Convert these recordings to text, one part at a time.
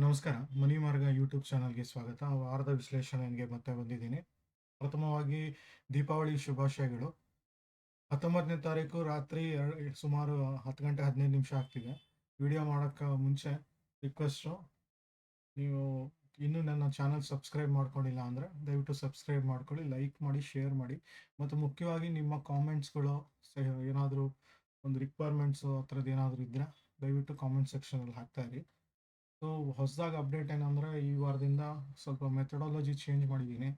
ನಮಸ್ಕಾರ. ಮನಿ ಮಾರ್ಗ ಯೂಟ್ಯೂಬ್ ಚಾನಲ್‌ಗೆ ಸ್ವಾಗತ. ವಾರದ ವಿಶ್ಲೇಷಣೆಗೆ ಮತ್ತೆ ಬಂದಿದ್ದೀನಿ. ಪ್ರಥಮವಾಗಿ ದೀಪಾವಳಿ ಶುಭಾಶಯಗಳು. 19ನೇ ತಾರೀಕು ರಾತ್ರಿ ಸುಮಾರು 10 ಗಂಟೆ 15 ನಿಮಿಷ ಆಗ್ತಿದೆ. ವಿಡಿಯೋ ಮಾಡೋಕ್ಕೆ ಮುಂಚೆ ರಿಕ್ವೆಸ್ಟು, ನೀವು ಇನ್ನೂ ನನ್ನ ಚಾನಲ್ ಸಬ್ಸ್ಕ್ರೈಬ್ ಮಾಡ್ಕೊಂಡಿಲ್ಲ ಅಂದರೆ ದಯವಿಟ್ಟು ಸಬ್ಸ್ಕ್ರೈಬ್ ಮಾಡ್ಕೊಳ್ಳಿ, ಲೈಕ್ ಮಾಡಿ, ಶೇರ್ ಮಾಡಿ ಮತ್ತು ಮುಖ್ಯವಾಗಿ ನಿಮ್ಮ ಕಾಮೆಂಟ್ಸ್ಗಳು ಏನಾದರೂ ಒಂದು ರಿಕ್ವೈರ್ಮೆಂಟ್ಸು ಆ ಥರದ್ದು ಏನಾದರೂ ಇದ್ದರೆ ದಯವಿಟ್ಟು ಕಾಮೆಂಟ್ ಸೆಕ್ಷನಲ್ಲಿ ಹಾಕ್ತಾಯಿರಿ. ಸೊ ಹೊಸದಾಗಿ ಅಪ್ಡೇಟ್ ಏನಂದರೆ ಈ ವಾರದಿಂದ ಸ್ವಲ್ಪ ಮೆಥಡಾಲಜಿ ಚೇಂಜ್ ಮಾಡಿದ್ದೀನಿ.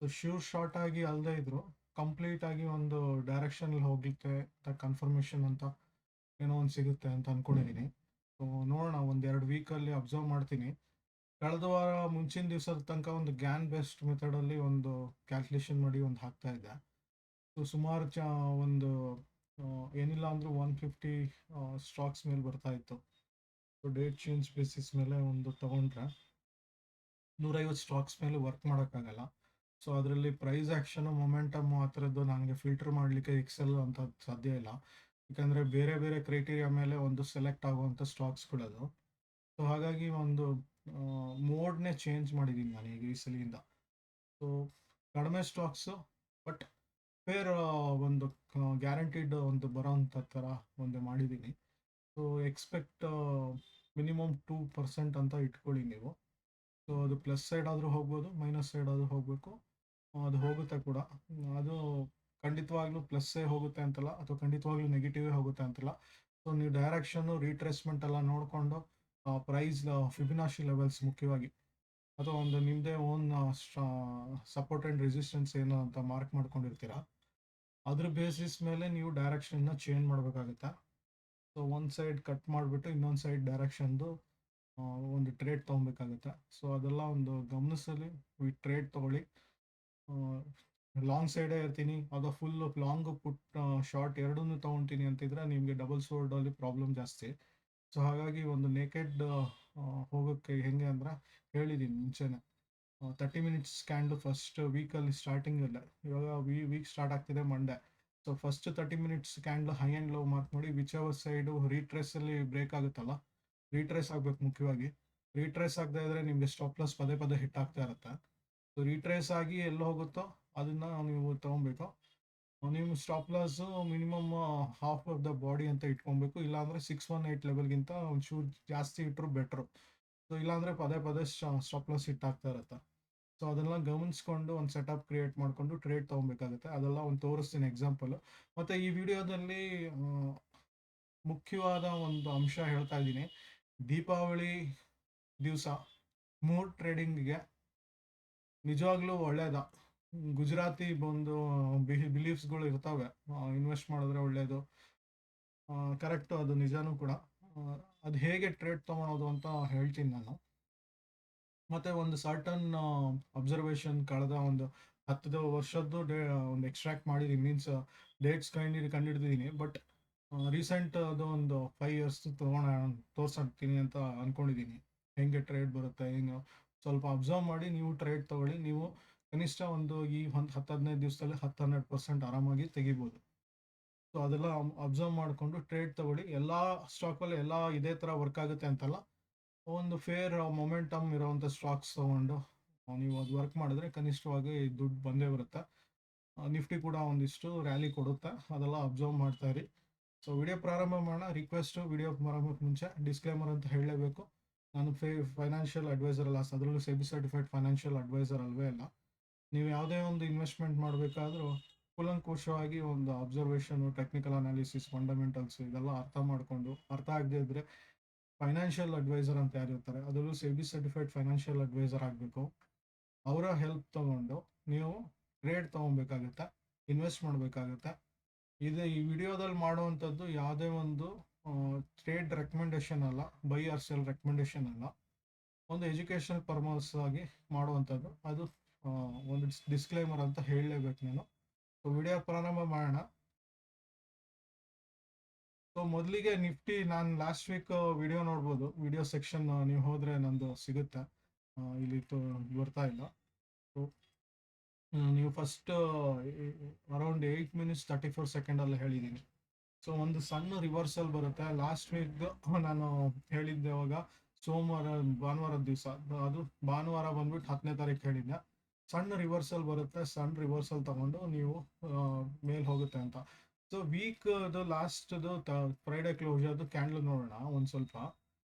ಸೊ ಶಾರ್ಟ್ ಆಗಿ ಅಲ್ಲದೆ ಇದ್ರು ಕಂಪ್ಲೀಟಾಗಿ ಒಂದು ಡೈರೆಕ್ಷನಲ್ಲಿ ಹೋಗುತ್ತೆ ಕನ್ಫರ್ಮೇಷನ್ ಅಂತ ಏನೋ ಒಂದು ಸಿಗುತ್ತೆ ಅಂತ ಅಂದ್ಕೊಂಡಿದ್ದೀನಿ. ಸೊ ನೋಡೋಣ, ಒಂದೆರಡು ವೀಕಲ್ಲಿ ಅಬ್ಸರ್ವ್ ಮಾಡ್ತೀನಿ. ಕಳೆದ ವಾರ ಮುಂಚಿನ ದಿವಸದ ತನಕ ಒಂದು ಗ್ಯಾನ್ ಬೆಸ್ಟ್ ಮೆಥಡಲ್ಲಿ ಒಂದು ಕ್ಯಾಲ್ಕುಲೇಷನ್ ಮಾಡಿ ಒಂದು ಹಾಕ್ತಾ ಇದ್ದೆ. ಸೊ ಸುಮಾರು ಒಂದು ಏನಿಲ್ಲ ಅಂದರೂ 150 ಸ್ಟಾಕ್ಸ್ ಮೇಲೆ ಬರ್ತಾ ಇತ್ತು. ಸೊ ಡೇಟ್ ಚೇಂಜ್ ಬೇಸಿಸ್ ಮೇಲೆ ಒಂದು ತೊಗೊಂಡ್ರೆ 150 ಸ್ಟಾಕ್ಸ್ ಮೇಲೆ ವರ್ಕ್ ಮಾಡೋಕ್ಕಾಗಲ್ಲ. ಸೊ ಅದರಲ್ಲಿ ಪ್ರೈಸ್ ಆ್ಯಕ್ಷನು, ಮೊಮೆಂಟಮ್ಮು ಆ ಥರದ್ದು ನನಗೆ ಫಿಲ್ಟರ್ ಮಾಡಲಿಕ್ಕೆ ಎಕ್ಸೆಲ್ ಅಂತ ಸಾಧ್ಯ ಇಲ್ಲ. ಯಾಕಂದರೆ ಬೇರೆ ಬೇರೆ ಕ್ರೈಟೀರಿಯಾ ಮೇಲೆ ಒಂದು ಸೆಲೆಕ್ಟ್ ಆಗುವಂಥ ಸ್ಟಾಕ್ಸ್ಗಳದು. ಸೊ ಹಾಗಾಗಿ ಒಂದು ಮೋಡ್ನೇ ಚೇಂಜ್ ಮಾಡಿದ್ದೀನಿ ನಾನು ಈಗ ಈ ಸಲಿಯಿಂದ. ಸೊ ಕಡಿಮೆ ಸ್ಟಾಕ್ಸು ಬಟ್ ಫೇರ್ ಒಂದು ಗ್ಯಾರಂಟಿಡ್ ಒಂದು ಬರೋವಂಥ ಥರ ಒಂದು ಮಾಡಿದ್ದೀನಿ. ಸೊ ಎಕ್ಸ್ಪೆಕ್ಟ್ ಮಿನಿಮಮ್ 2% ಅಂತ ಇಟ್ಕೊಳ್ಳಿ ನೀವು. ಸೊ ಅದು ಪ್ಲಸ್ ಸೈಡ್ ಆದರೂ ಹೋಗ್ಬೋದು, ಮೈನಸ್ ಸೈಡ್ ಆದರೂ ಹೋಗಬೇಕು. ಅದು ಹೋಗುತ್ತೆ ಕೂಡ. ಅದು ಖಂಡಿತವಾಗ್ಲೂ ಪ್ಲಸ್ಸೇ ಹೋಗುತ್ತೆ ಅಂತಲ್ಲ, ಅಥವಾ ಖಂಡಿತವಾಗ್ಲೂ ನೆಗೆಟಿವೇ ಹೋಗುತ್ತೆ ಅಂತಲ್ಲ. ಸೊ ನೀವು ಡೈರೆಕ್ಷನ್ನು, ರೀಟ್ರೇಸ್ಮೆಂಟ್ ಎಲ್ಲ ನೋಡಿಕೊಂಡು ಪ್ರೈಸ್ ಫಿಬಿನಾಶಿ ಲೆವೆಲ್ಸ್ ಮುಖ್ಯವಾಗಿ, ಅಥವಾ ಒಂದು ನಿಮ್ಮದೇ ಓನ್ ಸಪೋರ್ಟ್ ಆ್ಯಂಡ್ ರೆಸಿಸ್ಟೆನ್ಸ್ ಏನು ಅಂತ ಮಾರ್ಕ್ ಮಾಡ್ಕೊಂಡಿರ್ತೀರ, ಅದ್ರ ಬೇಸಿಸ್ ಮೇಲೆ ನೀವು ಡೈರೆಕ್ಷನ್ನ ಚೇಂಜ್ ಮಾಡಬೇಕಾಗುತ್ತೆ. ಸೊ ಒಂದು ಸೈಡ್ ಕಟ್ ಮಾಡಿಬಿಟ್ಟು ಇನ್ನೊಂದು ಸೈಡ್ ಡೈರೆಕ್ಷನ್ದು ಒಂದು ಟ್ರೇಡ್ ತೊಗೊಬೇಕಾಗುತ್ತೆ. ಸೊ ಅದೆಲ್ಲ ಒಂದು ಗಮನಿಸಲಿ. ಟ್ರೇಡ್ ತೊಗೊಳ್ಳಿ. ಲಾಂಗ್ ಸೈಡೇ ಇರ್ತೀನಿ, ಅದು ಫುಲ್ ಲಾಂಗ್ ಪುಟ್ ಶಾರ್ಟ್ ಎರಡನ್ನೂ ತೊಗೊಳ್ತೀನಿ ಅಂತಿದ್ರೆ ನಿಮಗೆ ಡಬಲ್ ಸೋರ್ಡಲ್ಲಿ ಪ್ರಾಬ್ಲಮ್ ಜಾಸ್ತಿ. ಸೊ ಹಾಗಾಗಿ ಒಂದು ನೇಕೆಡ್ ಹೋಗೋಕ್ಕೆ ಹೆಂಗೆ ಅಂದರೆ ಹೇಳಿದ್ದೀನಿ ಮುಂಚೆನೇ. 30 ಮಿನಿಟ್ಸ್ ಕ್ಯಾಂಡ್ಲು ಫಸ್ಟ್ ವೀಕಲ್ಲಿ ಸ್ಟಾರ್ಟಿಂಗಲ್ಲೇ, ಇವಾಗ ವೀಕ್ ಸ್ಟಾರ್ಟ್ ಆಗ್ತಿದೆ Monday. So first 30 minutes candle high and low mark ಮಾಡಿ, ವಿಚ್ ಅವರ್ ಸೈಡು ರೀಟ್ರೇಸಲ್ಲಿ ಬ್ರೇಕ್ ಆಗುತ್ತಲ್ಲ, ರೀಟ್ರೇಸ್ ಆಗಬೇಕು ಮುಖ್ಯವಾಗಿ. ರೀಟ್ರೇಸ್ ಆಗದೆ ಇದ್ದರೆ ನಿಮಗೆ ಸ್ಟಾಪ್ ಲಾಸ್ ಪದೇ ಪದೇ ಹಿಟ್ ಆಗ್ತಾ ಇರುತ್ತೆ. ಸೊ ರೀಟ್ರೇಸ್ ಆಗಿ ಎಲ್ಲಿ ಹೋಗುತ್ತೋ ಅದನ್ನು ನೀವು ತೊಗೊಬೇಕು. ನೀವು stop loss minimum half of the body ಅಂತ ಇಟ್ಕೊಬೇಕು. ಇಲ್ಲಾಂದರೆ 618 ಲೆವೆಲ್ಗಿಂತ ಒಂಚೂರು ಜಾಸ್ತಿ ಇಟ್ಟರು ಬೆಟ್ರು. ಸೊ ಇಲ್ಲಾಂದರೆ ಪದೇ ಪದೇ ಸ್ಟಾಪ್ ಲಾಸ್ ಹಿಟ್ ಆಗ್ತಾ ಇರುತ್ತೆ. ಸೊ ಅದೆಲ್ಲ ಗಮನಿಸ್ಕೊಂಡು ಒಂದು ಸೆಟಪ್ ಕ್ರಿಯೇಟ್ ಮಾಡಿಕೊಂಡು ಟ್ರೇಡ್ ತೊಗೊಬೇಕಾಗುತ್ತೆ. ಅದೆಲ್ಲ ಒಂದು ತೋರಿಸ್ತೀನಿ ಎಕ್ಸಾಂಪಲು. ಮತ್ತು ಈ ವಿಡಿಯೋದಲ್ಲಿ ಮುಖ್ಯವಾದ ಒಂದು ಅಂಶ ಹೇಳ್ತಾ ಇದ್ದೀನಿ. ದೀಪಾವಳಿ ದಿವಸ ಮೂಡ್ ಟ್ರೇಡಿಂಗಿಗೆ ನಿಜವಾಗ್ಲೂ ಒಳ್ಳೇದ. ಗುಜರಾತಿ ಒಂದು ಬಿಲೀಫ್ಸ್ಗಳು ಇರ್ತವೆ, ಇನ್ವೆಸ್ಟ್ ಮಾಡಿದ್ರೆ ಒಳ್ಳೆಯದು, ಕರೆಕ್ಟು, ಅದು ನಿಜಾನೂ ಕೂಡ. ಅದು ಹೇಗೆ ಟ್ರೇಡ್ ತೊಗೊಳೋದು ಅಂತ ಹೇಳ್ತೀನಿ ನಾನು. ಮತ್ತು ಒಂದು ಸರ್ಟನ್ ಅಬ್ಸರ್ವೇಷನ್ ಕಳೆದ ಒಂದು 10 ವರ್ಷದ್ದು ಒಂದು ಎಕ್ಸ್ಟ್ರಾಕ್ಟ್ ಮಾಡಿದ್ದೀನಿ, ಮೀನ್ಸ್ ಡೇಟ್ಸ್ ಕಂಡಿಡ್ದಿದ್ದೀನಿ. ಬಟ್ ರೀಸೆಂಟ್ ಅದು ಒಂದು 5 ಇಯರ್ಸ್ ತೋರ್ಸಾಕ್ತೀನಿ ಅಂತ ಅಂದ್ಕೊಂಡಿದ್ದೀನಿ. ಹೆಂಗೆ ಟ್ರೇಡ್ ಬರುತ್ತೆ, ಹೆಂಗೆ ಸ್ವಲ್ಪ ಅಬ್ಸರ್ವ್ ಮಾಡಿ ನೀವು ಟ್ರೇಡ್ ತೊಗೊಳ್ಳಿ. ನೀವು ಕನಿಷ್ಠ ಒಂದು ಈ ಒಂದು 10-15 ದಿವಸದಲ್ಲಿ 10-12% ಆರಾಮಾಗಿ ತೆಗಿಬೋದು. ಸೊ ಅದೆಲ್ಲ ಅಬ್ಸರ್ವ್ ಮಾಡಿಕೊಂಡು ಟ್ರೇಡ್ ತೊಗೊಳ್ಳಿ. ಎಲ್ಲ ಸ್ಟಾಕಲ್ಲಿ ಎಲ್ಲ ಇದೇ ಥರ ವರ್ಕ್ ಆಗುತ್ತೆ ಅಂತಲ್ಲ, ಒಂದು ಫೇರ್ ಮೊಮೆಂಟಮ್ ಇರೋವಂಥ ಸ್ಟಾಕ್ಸ್ ತೊಗೊಂಡು ನೀವು ಅದು ವರ್ಕ್ ಮಾಡಿದ್ರೆ ಕನಿಷ್ಠವಾಗಿ ದುಡ್ಡು ಬಂದೇ ಬರುತ್ತೆ. ನಿಫ್ಟಿ ಕೂಡ ಒಂದಿಷ್ಟು ರ್ಯಾಲಿ ಕೊಡುತ್ತೆ, ಅದೆಲ್ಲ ಅಬ್ಸರ್ವ್ ಮಾಡ್ತಾ ಇರಿ. ಸೊ ವಿಡಿಯೋ ಪ್ರಾರಂಭ ಮಾಡೋಣ. ರಿಕ್ವೆಸ್ಟು, ವಿಡಿಯೋ ಪ್ರಾರಂಭಕ್ಕೆ ಮುಂಚೆ ಡಿಸ್ಕ್ಲೇಮರ್ ಅಂತ ಹೇಳಲೇಬೇಕು. ನಾನು ಫೈನಾನ್ಷಿಯಲ್ ಅಡ್ವೈಸರ್ ಅಲ್ಲ, ಅದರಲ್ಲೂ ಸೆಬಿ ಸರ್ಟಿಫೈಡ್ ಫೈನಾನ್ಷಿಯಲ್ ಅಡ್ವೈಸರ್ ಅಲ್ವೇ ಅಲ್ಲ. ನೀವು ಯಾವುದೇ ಒಂದು ಇನ್ವೆಸ್ಟ್ಮೆಂಟ್ ಮಾಡಬೇಕಾದ್ರೂ ಕೂಲಂಕುಷವಾಗಿ ಒಂದು ಅಬ್ಸರ್ವೇಷನು, ಟೆಕ್ನಿಕಲ್ ಅನಾಲಿಸಿಸ್, ಫಂಡಮೆಂಟಲ್ಸ್ ಇದೆಲ್ಲ ಅರ್ಥ ಆಗದೆ ಇದ್ದರೆ ಫೈನಾನ್ಷಿಯಲ್ ಅಡ್ವೈಸರ್ ಅಂತ ಯಾರು ಇರ್ತಾರೆ, ಅದರಲ್ಲೂ ಸೆಬಿ ಸರ್ಟಿಫೈಡ್ ಫೈನಾನ್ಷಿಯಲ್ ಅಡ್ವೈಸರ್ ಆಗಬೇಕು. ಅವರ ಹೆಲ್ಪ್ ತೊಗೊಂಡು ನೀವು ಟ್ರೇಡ್ ತೊಗೊಬೇಕಾಗುತ್ತೆ, ಇನ್ವೆಸ್ಟ್ ಮಾಡಬೇಕಾಗುತ್ತೆ. ಈ ವಿಡಿಯೋದಲ್ಲಿ ಮಾಡುವಂಥದ್ದು ಯಾವುದೇ ಒಂದು ಟ್ರೇಡ್ ರೆಕಮೆಂಡೇಶನ್ ಅಲ್ಲ, ಬೈ ಆರ್ ಸೆಲ್ ರೆಕಮೆಂಡೇಶನ್ ಅಲ್ಲ, ಒಂದು ಎಜುಕೇಷನ್ ಪರ್ಪಸ್ ಆಗಿ ಮಾಡುವಂಥದ್ದು. ಅದು ಒಂದು ಡಿಸ್ಕ್ಲೇಮರ್ ಅಂತ ಹೇಳಲೇಬೇಕು ನಾನು. ಸೊ ವಿಡಿಯೋ ಪ್ರಾರಂಭ ಮಾಡೋಣ. ಸೊ ಮೊದಲಿಗೆ ನಿಫ್ಟಿ, ನಾನು ಲಾಸ್ಟ್ ವೀಕ್ ವಿಡಿಯೋ ನೋಡ್ಬೋದು, ವಿಡಿಯೋ ಸೆಕ್ಷನ್ ನೀವು ಹೋದರೆ ನಂದು ಸಿಗುತ್ತೆ, ಇಲ್ಲಿ ಬರ್ತಾ ಇಲ್ಲ. ಸೊ ನೀವು ಫಸ್ಟ್ ಅರೌಂಡ್ 8 ಮಿನಿಟ್ಸ್ 34 ಸೆಕೆಂಡಲ್ಲಿ ಹೇಳಿದ್ದೀನಿ. ಸೊ ಒಂದು ಸಣ್ಣ ರಿವರ್ಸಲ್ ಬರುತ್ತೆ. ಲಾಸ್ಟ್ ವೀಕ್ ನಾನು ಹೇಳಿದ್ದೆ ಅವಾಗ ಸೋಮವಾರ ಭಾನುವಾರದ ದಿವಸ, ಅದು ಭಾನುವಾರ ಬಂದ್ಬಿಟ್ಟು 10ನೇ ತಾರೀಕು ಹೇಳಿದ್ದೆ. ಸಣ್ಣ ರಿವರ್ಸಲ್ ಬರುತ್ತೆ, ಸಣ್ಣ ರಿವರ್ಸಲ್ ತಗೊಂಡು ನೀವು ಮೇಲ್ ಹೋಗುತ್ತೆ ಅಂತ. ಸೊ ವೀಕ್ದು ಲಾಸ್ಟ್ದು ಫ್ರೈಡೆ ಕ್ಲೋಸರ್ದು ಕ್ಯಾಂಡಲ್ ನೋಡೋಣ ಒಂದು ಸ್ವಲ್ಪ.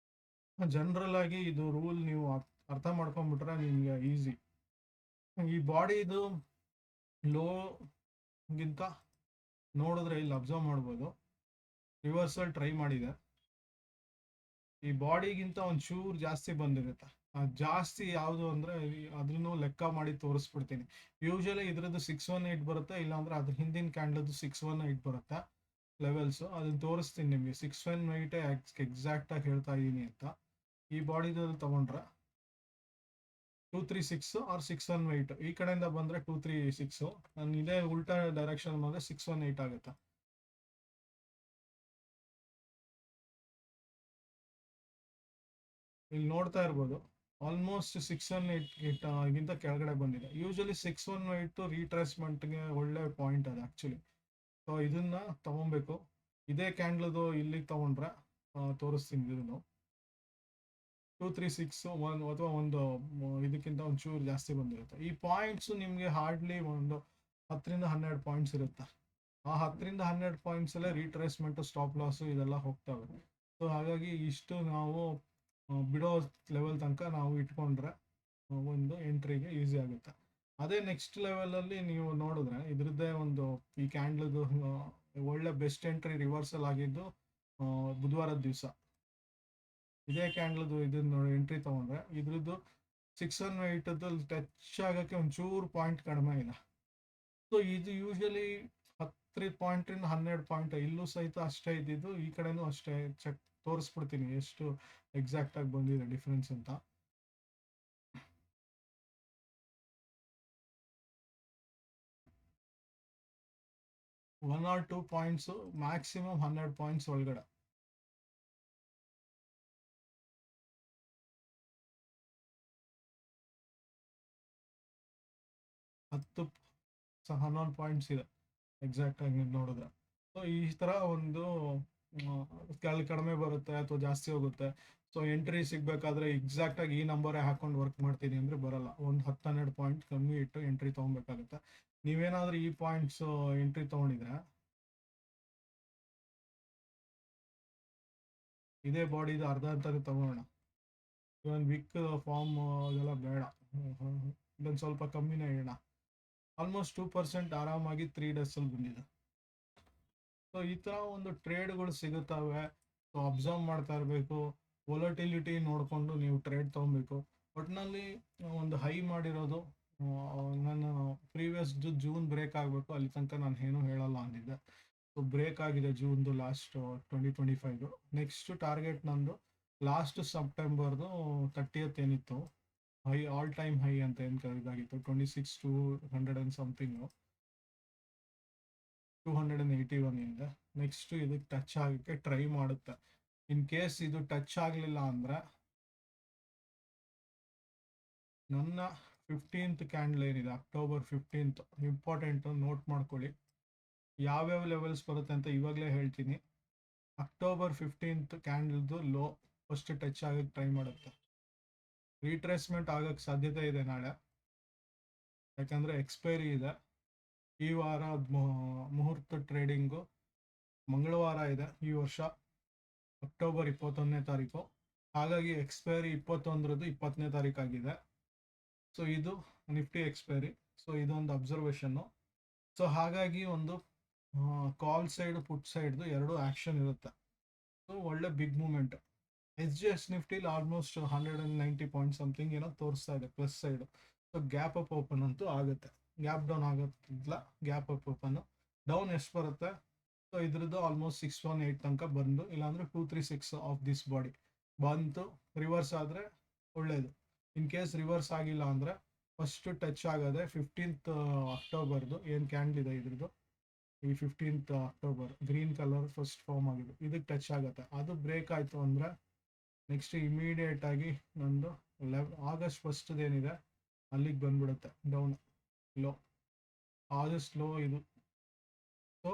ಜನರಲ್ ಆಗಿ ಇದು ರೂಲ್ ನೀವು ಅರ್ಥ ಮಾಡ್ಕೊಂಡ್ಬಿಟ್ರೆ ನಿಮ್ಗೆ ಈಸಿ. ಈ ಬಾಡಿದು ಲೋಗಿಂತ ನೋಡಿದ್ರೆ ಇಲ್ಲಿ ಅಬ್ಸರ್ವ್ ಮಾಡ್ಬೋದು, ರಿವರ್ಸಲ್ ಟ್ರೈ ಮಾಡಿದೆ, ಈ ಬಾಡಿಗಿಂತ ಒಂಚೂರು ಜಾಸ್ತಿ ಬಂದಿರುತ್ತೆ. ಜಾಸ್ತಿ ಯಾವುದು ಅಂದರೆ ಅದನ್ನು ಲೆಕ್ಕ ಮಾಡಿ ತೋರಿಸ್ಬಿಡ್ತೀನಿ. ಯೂಶಲಿ ಇದ್ರದ್ದು 618 ಬರುತ್ತೆ, ಇಲ್ಲಾಂದ್ರೆ ಅದ್ರ ಹಿಂದಿನ ಕ್ಯಾಂಡಲ್ದು 618 ಬರುತ್ತೆ ಲೆವೆಲ್ಸು. ಅದನ್ನು ತೋರಿಸ್ತೀನಿ ನಿಮಗೆ. 618 ಎಕ್ಸಾಕ್ಟಾಗಿ ಹೇಳ್ತಾ ಇದ್ದೀನಿ ಅಂತ. ಈ ಬಾಡಿದು ತಗೊಂಡ್ರೆ 236 ಆರ್ 618, ಈ ಕಡೆಯಿಂದ ಬಂದರೆ 236, ನಾನು ಇದೇ ಉಲ್ಟಾ ಡೈರೆಕ್ಷನ್ ಬಂದರೆ 618 ಆಗುತ್ತೆ. ಇಲ್ಲಿ ನೋಡ್ತಾ ಇರ್ಬೋದು, ಆಲ್ಮೋಸ್ಟ್ 618 ಗಿಂತ ಕೆಳಗಡೆ ಬಂದಿದೆ. ಯೂಶಲಿ 618 ರೀಟ್ರೇಸ್ಮೆಂಟ್ಗೆ ಒಳ್ಳೆ ಪಾಯಿಂಟ್ ಅದು ಆ್ಯಕ್ಚುಲಿ. ಸೊ ಇದನ್ನ ತಗೊಬೇಕು. ಇದೇ ಕ್ಯಾಂಡ್ಲದು ಇಲ್ಲಿಗೆ ತಗೊಂಡ್ರೆ ತೋರಿಸ್ತೀನಿ. ಇದನ್ನು 236 ಅಥವಾ ಒಂದು ಇದಕ್ಕಿಂತ ಒಂಚೂರು ಜಾಸ್ತಿ ಬಂದಿರುತ್ತೆ. ಈ ಪಾಯಿಂಟ್ಸು ನಿಮಗೆ ಹಾರ್ಡ್ಲಿ ಒಂದು 10ರಿಂದ 12 ಪಾಯಿಂಟ್ಸ್ ಇರುತ್ತೆ. ಆ 10ರಿಂದ 12 ಪಾಯಿಂಟ್ಸಲ್ಲೇ ರೀಟ್ರೇಸ್ಮೆಂಟು, ಸ್ಟಾಪ್ ಲಾಸು ಇದೆಲ್ಲ ಹೋಗ್ತವೆ. ಸೊ ಹಾಗಾಗಿ ಇಷ್ಟು ನಾವು ಬಿಡೋ ಲೆವೆಲ್ ತನಕ ನಾವು ಇಟ್ಕೊಂಡ್ರೆ ಒಂದು ಎಂಟ್ರಿಗೆ ಈಸಿ ಆಗುತ್ತೆ. ಅದೇ ನೆಕ್ಸ್ಟ್ ಲೆವೆಲಲ್ಲಿ ನೀವು ನೋಡಿದ್ರೆ ಇದ್ರದ್ದೇ ಒಂದು ಈ ಕ್ಯಾಂಡ್ಲದು ಒಳ್ಳೆ ಬೆಸ್ಟ್ ಎಂಟ್ರಿ ರಿವರ್ಸಲ್ ಆಗಿದ್ದು ಬುಧವಾರದ ದಿವಸ. ಇದೇ ಕ್ಯಾಂಡ್ಲದು ಇದನ್ನ ನೋಡಿ ಎಂಟ್ರಿ ತೊಗೊಂಡ್ರೆ ಇದ್ರದ್ದು 618 ಟಚ್ ಆಗೋಕ್ಕೆ ಒಂಚೂರು ಪಾಯಿಂಟ್ ಕಡಿಮೆ ಇದೆ. ಸೊ ಇದು ಯೂಶಲಿ 10 ಪಾಯಿಂಟ್ರಿಂದ 12 ಪಾಯಿಂಟ್, ಇಲ್ಲೂ ಸಹಿತ ಅಷ್ಟೇ ಇದ್ದಿದ್ದು, ಈ ಕಡೆನೂ ಅಷ್ಟೇ. ಚೆಕ್ ತೋರಿಸ್ಬಿಡ್ತೀನಿ ಎಷ್ಟು ಎಕ್ಸಾಕ್ಟಾಗಿ ಬಂದಿದೆ ಡಿಫ್ರೆನ್ಸ್ ಅಂತ. One or 2 points, maximum 12 points ಒಳಗಡೆ. ಹತ್ತು 11 ಪಾಯಿಂಟ್ಸ್ ಇದೆ ಎಕ್ಸಾಕ್ಟಾಗಿ ನೀವು ನೋಡಿದ್ರೆ. ಸೊ ಈ ಥರ ಒಂದು ಕಡಿಮೆ ಬರುತ್ತೆ ಅಥವಾ ಜಾಸ್ತಿ ಹೋಗುತ್ತೆ. ಸೊ ಎಂಟ್ರಿ ಸಿಗಬೇಕಾದ್ರೆ ಎಕ್ಸಾಕ್ಟಾಗಿ ಈ ನಂಬರೇ ಹಾಕೊಂಡು ವರ್ಕ್ ಮಾಡ್ತೀನಿ ಅಂದರೆ ಬರಲ್ಲ. ಒಂದು 10-12 ಪಾಯಿಂಟ್ ಕಮ್ಮಿ ಇಟ್ಟು ಎಂಟ್ರಿ ತೊಗೊಬೇಕಾಗುತ್ತೆ. ನೀವೇನಾದರೂ ಈ ಪಾಯಿಂಟ್ಸ್ ಎಂಟ್ರಿ ತೊಗೊಂಡಿದ್ರೆ ಇದೇ ಬಾಡಿದು ಅರ್ಧ ಅಂತಾನೆ ತಗೋಣ. ಇವನ್ ವಿಕ್ ಫಾರ್ಮ್ ಅದೆಲ್ಲ ಬೇಡ, ಇದೊಂದು ಸ್ವಲ್ಪ ಕಮ್ಮಿನೇ ಇಡೋಣ. ಆಲ್ಮೋಸ್ಟ್ 2% ಆರಾಮಾಗಿ 3 ಡೇಸಲ್ಲಿ ಬಂದಿದೆ. ಸೊ ಈ ಥರ ಒಂದು ಟ್ರೇಡ್ಗಳು ಸಿಗುತ್ತವೆ. ಸೊ ಅಬ್ಸರ್ವ್ ಮಾಡ್ತಾ ಇರಬೇಕು, ವೊಲಟಿಲಿಟಿ ನೋಡಿಕೊಂಡು ನೀವು ಟ್ರೇಡ್ ತೊಗೊಬೇಕು. ಒಟ್ಟಿನಲ್ಲಿ ಒಂದು ಹೈ ಮಾಡಿರೋದು ನಾನು ಪ್ರೀವಿಯಸ್ ಜೂನ್ ಬ್ರೇಕ್ ಆಗಬೇಕು, ಅಲ್ಲಿ ತನಕ ನಾನು ಏನೂ ಹೇಳಲ್ಲ ಅಂದಿದ್ದೆ. ಸೊ ಬ್ರೇಕ್ ಆಗಿದೆ ಜೂನ್ದು ಲಾಸ್ಟ್ 2025. ನೆಕ್ಸ್ಟ್ ಟಾರ್ಗೆಟ್ ನಂದು ಲಾಸ್ಟ್ ಸೆಪ್ಟೆಂಬರ್ದು 30th ಏನಿತ್ತು ಹೈ, ಆಲ್ ಟೈಮ್ ಹೈ ಅಂತ ಏನು ಇದಾಗಿತ್ತು 26,200 ಆ್ಯಂಡ್ ಸಮಥಿಂಗು, 281 ಇದೆ. ನೆಕ್ಸ್ಟ್ ಇದಕ್ಕೆ ಟಚ್ ಆಗೋಕ್ಕೆ ಟ್ರೈ ಮಾಡುತ್ತೆ. ಇನ್ ಕೇಸ್ ಇದು ಟಚ್ ಆಗಲಿಲ್ಲ ಅಂದರೆ ನನ್ನ 15th ಕ್ಯಾಂಡಲ್ ಏನಿದೆ ಅಕ್ಟೋಬರ್ 15th, ಇಂಪಾರ್ಟೆಂಟು, ನೋಟ್ ಮಾಡ್ಕೊಳ್ಳಿ. ಯಾವ್ಯಾವ ಲೆವೆಲ್ಸ್ ಬರುತ್ತೆ ಅಂತ ಇವಾಗಲೇ ಹೇಳ್ತೀನಿ. ಅಕ್ಟೋಬರ್ 15th ಕ್ಯಾಂಡಲ್ದು ಲೋ ಫಸ್ಟ್ ಟಚ್ ಆಗೋಕ್ಕೆ ಟ್ರೈ ಮಾಡುತ್ತೆ. ರೀಟ್ರೇಸ್ಮೆಂಟ್ ಆಗೋಕ್ಕೆ ಸಾಧ್ಯತೆ ಇದೆ ನಾಳೆ, ಯಾಕಂದರೆ ಎಕ್ಸ್ಪೈರಿ ಇದೆ. ಈ ವಾರ ಮುಹೂರ್ತ ಟ್ರೇಡಿಂಗು ಮಂಗಳವಾರ ಇದೆ ಈ ವರ್ಷ, ಅಕ್ಟೋಬರ್ 21ನೇ ತಾರೀಕು. ಹಾಗಾಗಿ ಎಕ್ಸ್ಪೈರಿ 21ರದ್ದು 20ನೇ ತಾರೀಕು ಆಗಿದೆ. ಸೊ ಇದು ನಿಫ್ಟಿ ಎಕ್ಸ್ಪೈರಿ. ಸೊ ಇದೊಂದು ಅಬ್ಸರ್ವೇಷನ್ನು. ಸೊ ಹಾಗಾಗಿ ಒಂದು ಕಾಲ್ ಸೈಡ್ ಪುಟ್ ಸೈಡ್ದು ಎರಡು ಆ್ಯಕ್ಷನ್ ಇರುತ್ತೆ. ಸೊ ಒಳ್ಳೆ ಬಿಗ್ ಮೂಮೆಂಟ್. SGX ನಿಫ್ಟಿಲಿ ಆಲ್ಮೋಸ್ಟ್ 190 ಪಾಯಿಂಟ್ ಸಮಥಿಂಗ್ ಏನೋ ತೋರಿಸ್ತಾ ಇದೆ plus side. So gap up open ಅಂತೂ ಆಗುತ್ತೆ, ಗ್ಯಾಪ್ ಡೌನ್ ಆಗೋದಿಲ್ಲ, ಗ್ಯಾಪ್ ಅಪ್ ಓಪನ್ನು. ಡೌನ್ ಎಷ್ಟು ಬರುತ್ತೆ? ಸೊ ಇದ್ರದ್ದು ಆಲ್ಮೋಸ್ಟ್ 618 ತನಕ ಬಂದು, ಇಲ್ಲಾಂದರೆ 236 ಆಫ್ ದಿಸ್ ಬಾಡಿ ಬಂತು. ರಿವರ್ಸ್ ಆದರೆ ಒಳ್ಳೆಯದು. ಇನ್ ಕೇಸ್ ರಿವರ್ಸ್ ಆಗಿಲ್ಲ ಅಂದರೆ ಫಸ್ಟು ಟಚ್ ಆಗೋದೆ 15th ಅಕ್ಟೋಬರ್ದು ಏನು ಕ್ಯಾಂಡಲ್ ಇದೆ ಇದ್ರದ್ದು, ಈ 15th October green colour first form ಆಗಿದೆ, ಇದಕ್ಕೆ ಟಚ್ ಆಗುತ್ತೆ. ಅದು ಬ್ರೇಕ್ ಆಯಿತು ಅಂದರೆ ನೆಕ್ಸ್ಟ್ ಇಮಿಡಿಯೇಟಾಗಿ ನಂದು ಆಗಸ್ಟ್ 1 ಏನಿದೆ ಅಲ್ಲಿಗೆ ಬಂದ್ಬಿಡುತ್ತೆ ಡೌನ್ ಲೋ, ಆದಷ್ಟು ಲೋ ಇದು. ಸೊ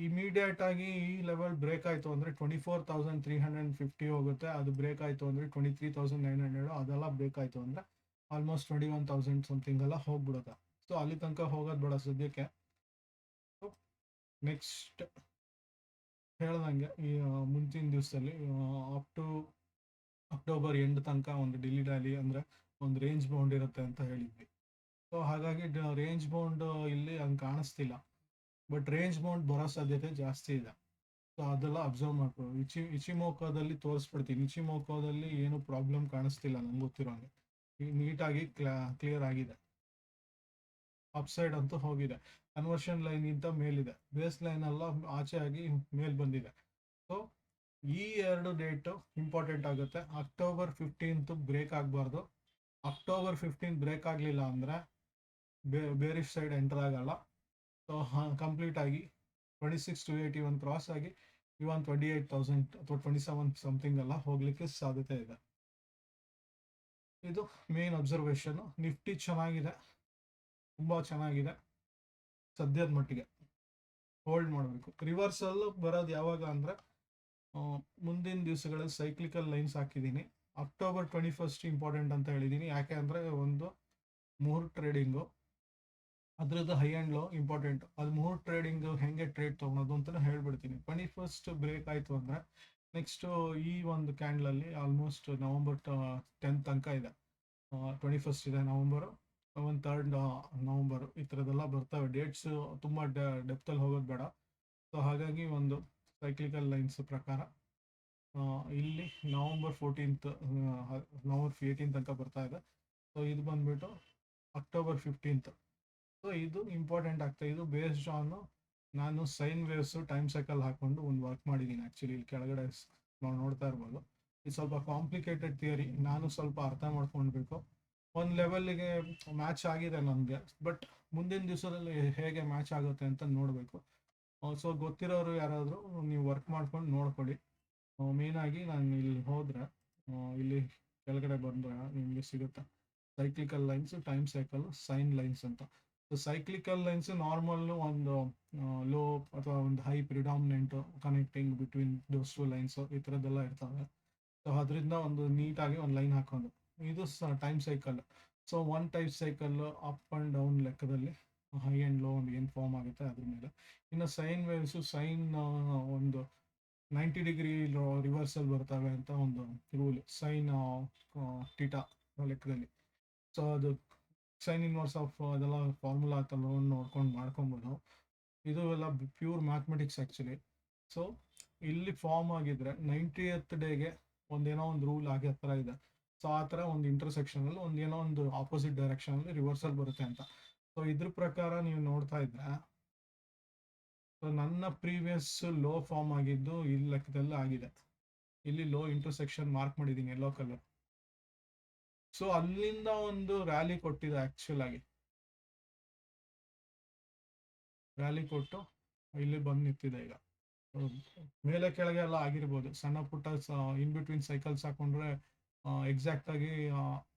ಇಮಿಡಿಯೇಟ್ ಆಗಿ ಈ ಲೆವೆಲ್ ಬ್ರೇಕ್ ಆಯಿತು ಅಂದರೆ 24,350 ಹೋಗುತ್ತೆ. ಅದು ಬ್ರೇಕ್ ಆಯಿತು ಅಂದರೆ 23,900 ಅದೆಲ್ಲ ಬ್ರೇಕ್ ಆಯಿತು ಅಂದರೆ ಆಲ್ಮೋಸ್ಟ್ 21,000 ಸಮಥಿಂಗ್ ಎಲ್ಲ ಹೋಗ್ಬಿಡುತ್ತೆ. ಸೊ ಅಲ್ಲಿ ತನಕ ಹೋಗೋದು ಬೇಡ ಸದ್ಯಕ್ಕೆ. ನೆಕ್ಸ್ಟ್ ಹೇಳ್ದಂಗೆ ಈ ಮುಂಚಿನ ದಿವಸದಲ್ಲಿ ಅಪ್ ಟು ಅಕ್ಟೋಬರ್ ಎಂಡ್ ತನಕ ಒಂದು ಡಿಲಿ ಡ್ಯಾಲಿ ಅಂದರೆ ಒಂದು ರೇಂಜ್ ಬೌಂಡ್ ಇರುತ್ತೆ ಅಂತ ಹೇಳಿದ್ವಿ. ಸೊ ಹಾಗಾಗಿ ರೇಂಜ್ ಬೌಂಡ್ ಇಲ್ಲಿ ಹಂಗೆ ಕಾಣಿಸ್ತಿಲ್ಲ, ಬಟ್ ರೇಂಜ್ ಬೌಂಡ್ ಬರೋ ಸಾಧ್ಯತೆ ಜಾಸ್ತಿ ಇದೆ. ಸೊ ಅದೆಲ್ಲ ಅಬ್ಸರ್ವ್ ಮಾಡ್ಕೊ. ಇಚಿಮೋಕೋದಲ್ಲಿ ತೋರಿಸ್ಬಿಡ್ತೀನಿ. ಇಚಿಮೋಕೋದಲ್ಲಿ ಏನು ಪ್ರಾಬ್ಲಮ್ ಕಾಣಿಸ್ತಿಲ್ಲ ನಂಗೆ ಗೊತ್ತಿರೋಂಗೆ, ನೀಟಾಗಿ ಕ್ಲಿಯರ್ ಆಗಿದೆ. ಅಪ್ಸೈಡ್ ಅಂತೂ ಹೋಗಿದೆ, ಕನ್ವರ್ಷನ್ ಲೈನ್ ಇಂತ ಮೇಲಿದೆ, ಬೇಸ್ ಲೈನ್ ಎಲ್ಲ ಆಚೆ ಆಗಿ ಮೇಲ್ ಬಂದಿದೆ. ಸೊ ಈ 2 ಡೇಟು ಇಂಪಾರ್ಟೆಂಟ್ ಆಗುತ್ತೆ. ಅಕ್ಟೋಬರ್ 15 ಬ್ರೇಕ್ ಆಗಬಾರ್ದು. ಅಕ್ಟೋಬರ್ 15 ಬ್ರೇಕ್ ಆಗಲಿಲ್ಲ ಅಂದರೆ ಬೇರಿಶ್ ಸೈಡ್ ಎಂಟರ್ ಆಗಲ್ಲ. ಸೊ ಕಂಪ್ಲೀಟ್ ಆಗಿ 26,281 ಕ್ರಾಸ್ ಆಗಿ ಇವನ್ 28,000 ಅಥವಾ 27 ಸಮಥಿಂಗ್ ಎಲ್ಲ ಹೋಗ್ಲಿಕ್ಕೆ ಸಾಧ್ಯತೆ ಇದೆ. ಇದು ಮೇನ್ ಅಬ್ಸರ್ವೇಷನ್. ನಿಫ್ಟಿ ಚೆನ್ನಾಗಿದೆ, ತುಂಬ ಚೆನ್ನಾಗಿದೆ ಸದ್ಯದ ಮಟ್ಟಿಗೆ, ಹೋಲ್ಡ್ ಮಾಡಬೇಕು. ರಿವರ್ಸಲ್ ಬರೋದು ಯಾವಾಗ ಅಂದರೆ ಮುಂದಿನ ದಿವಸಗಳಲ್ಲಿ ಸೈಕ್ಲಿಕಲ್ ಲೈನ್ಸ್ ಹಾಕಿದ್ದೀನಿ. ಅಕ್ಟೋಬರ್ 21 ಇಂಪಾರ್ಟೆಂಟ್ ಅಂತ ಹೇಳಿದ್ದೀನಿ. ಯಾಕೆ ಅಂದರೆ ಒಂದು ಮೂರು ಟ್ರೇಡಿಂಗು, ಅದ್ರದ್ದು ಹೈ ಆ್ಯಂಡ್ ಲೋ ಇಂಪಾರ್ಟೆಂಟ್. ಅದು ಮೂರು ಟ್ರೇಡಿಂಗ್ ಹೆಂಗೆ ಟ್ರೇಡ್ ತೊಗೊಳೋದು ಅಂತಲೂ ಹೇಳ್ಬಿಡ್ತೀನಿ. 21 ಬ್ರೇಕ್ ಆಯಿತು ಅಂದರೆ ನೆಕ್ಸ್ಟು ಈ ಒಂದು ಕ್ಯಾಂಡಲಲ್ಲಿ ಆಲ್ಮೋಸ್ಟ್ ನವಂಬರ್ 10 ತನಕ ಇದೆ. 21 ಇದೆ ನವಂಬರು, 3 ನವಂಬರು, ಈ ಥರದ್ದೆಲ್ಲ ಬರ್ತವೆ ಡೇಟ್ಸು. ತುಂಬ ಡೆಪ್ತಲ್ಲಿ ಹೋಗೋದು ಬೇಡ. ಸೊ ಹಾಗಾಗಿ ಒಂದು ಸೈಕ್ಲಿಕಲ್ ಲೈನ್ಸ್ ಪ್ರಕಾರ ಇಲ್ಲಿ ನವಂಬರ್ 14 ನವಂಬರ್ 18 ತನಕ ಬರ್ತಾ ಇದೆ. ಸೊ ಇದು ಬಂದ್ಬಿಟ್ಟು ಅಕ್ಟೋಬರ್ 15. ಸೊ ಇದು ಇಂಪಾರ್ಟೆಂಟ್ ಆಗ್ತಾ. ಇದು ಬೇಸ್ಡ್ ಆನ್ ನಾನು ಸೈನ್ ವೇವ್ಸು ಟೈಮ್ ಸೈಕಲ್ ಹಾಕ್ಕೊಂಡು ಒಂದು ವರ್ಕ್ ಮಾಡಿದ್ದೀನಿ. ಆ್ಯಕ್ಚುಲಿ ಇಲ್ಲಿ ಕೆಳಗಡೆ ನಾವು ನೋಡ್ತಾ ಇರ್ಬೋದು. ಇದು ಸ್ವಲ್ಪ ಕಾಂಪ್ಲಿಕೇಟೆಡ್ ಥಿಯರಿ, ನಾನು ಸ್ವಲ್ಪ ಅರ್ಥ ಮಾಡ್ಕೊಳ್ಬೇಕು. ಒಂದು ಲೆವೆಲ್ಲಿಗೆ ಮ್ಯಾಚ್ ಆಗಿದೆ ನನಗೆ, ಬಟ್ ಮುಂದಿನ ದಿವಸದಲ್ಲಿ ಹೇಗೆ ಮ್ಯಾಚ್ ಆಗುತ್ತೆ ಅಂತ ನೋಡಬೇಕು. ಸೊ ಗೊತ್ತಿರೋರು ಯಾರಾದರೂ ನೀವು ವರ್ಕ್ ಮಾಡ್ಕೊಂಡು ನೋಡ್ಕೊಳ್ಳಿ. ಮೇಯ್ನಾಗಿ ನಾನು ಇಲ್ಲಿ ಹೋದರೆ ಇಲ್ಲಿ ಕೆಳಗಡೆ ಬಂದರೆ ನಿಮಗೆ ಸಿಗುತ್ತೆ cyclical lines, time cycle, sine lines ಅಂತ. ಸೊ ಸೈಕ್ಲಿಕಲ್ ಲೈನ್ಸ್ ನಾರ್ಮಲ್ಲು ಒಂದು ಲೋ ಅಥವಾ ಒಂದು high predominant connecting between those two lines ಈ ಥರದ್ದೆಲ್ಲ ಇರ್ತವೆ. ಸೊ ಅದರಿಂದ ಒಂದು ನೀಟಾಗಿ ಒಂದು ಲೈನ್ ಹಾಕೋದು, ಇದು time cycle. So one type cycle up and down ಲೆಕ್ಕದಲ್ಲಿ ಹೈ ಆ್ಯಂಡ್ ಲೋ ಒಂದು ಏನು ಫಾರ್ಮ್ ಆಗುತ್ತೆ ಅದ್ರ ಮೇಲೆ. ಇನ್ನು ಸೈನ್ ವೇವ್ಸು ಸೈನ್ ಒಂದು 90 ಡಿಗ್ರಿ ರಿವರ್ಸಲ್ ಬರ್ತವೆ ಅಂತ ಒಂದು ರೂಲ್, ಸೈನ್ ಟೀಟಾ ಲೆಕ್ಕದಲ್ಲಿ. ಸೊ ಅದು ಸೈನ್ ಇನ್ವರ್ಸ್ ಆಫ್ ಅದೆಲ್ಲ ಫಾರ್ಮುಲಾ ಅಂತಲ್ಲ ನೋಡ್ಕೊಂಡು ಮಾಡ್ಕೊಬೋದು. ಇದು ಎಲ್ಲ ಪ್ಯೂರ್ ಮ್ಯಾಥಮೆಟಿಕ್ಸ್ ಆ್ಯಕ್ಚುಲಿ. ಸೊ ಇಲ್ಲಿ ಫಾರ್ಮ್ ಆಗಿದ್ರೆ 90th ಡೇಗೆ ಒಂದೇನೋ ಒಂದು ರೂಲ್ ಆಗಿ ಆ ಥರ ಇದೆ. ಸೊ ಆ ಥರ ಒಂದು ಇಂಟರ್ಸೆಕ್ಷನಲ್ಲಿ ಒಂದೇನೋ ಒಂದು ಆಪೋಸಿಟ್ ಡೈರೆಕ್ಷನಲ್ಲಿ ರಿವರ್ಸಲ್ ಬರುತ್ತೆ ಅಂತ. ಸೊ ಇದ್ರ ಪ್ರಕಾರ ನೀವು ನೋಡ್ತಾ ಇದ್ರೆ, ಸೊ ನನ್ನ ಪ್ರೀವಿಯಸ್ ಲೋ ಫಾರ್ಮ್ ಆಗಿದ್ದು ಈ ಲೆಕ್ಕದಲ್ಲಿ ಆಗಿದೆ. ಇಲ್ಲಿ ಲೋ ಇಂಟರ್ಸೆಕ್ಷನ್ ಮಾರ್ಕ್ ಮಾಡಿದ್ದೀನಿ ಯೆಲ್ಲೋ ಕಲರ್. ಸೊ ಅಲ್ಲಿಂದ ಒಂದು ರ್ಯಾಲಿ ಕೊಟ್ಟಿದೆ, ಆ್ಯಕ್ಚುಲ್ ಆಗಿ ರ್ಯಾಲಿ ಕೊಟ್ಟು ಇಲ್ಲಿ ಬಂದು ನಿಂತಿದೆ. ಈಗ ಮೇಲೆ ಕೆಳಗೆ ಎಲ್ಲ ಆಗಿರ್ಬೋದು, ಸಣ್ಣ ಪುಟ್ಟ ಇನ್ ಬಿಟ್ವೀನ್ ಸೈಕಲ್ಸ್ ಹಾಕೊಂಡ್ರೆ ಎಕ್ಸಾಕ್ಟಾಗಿ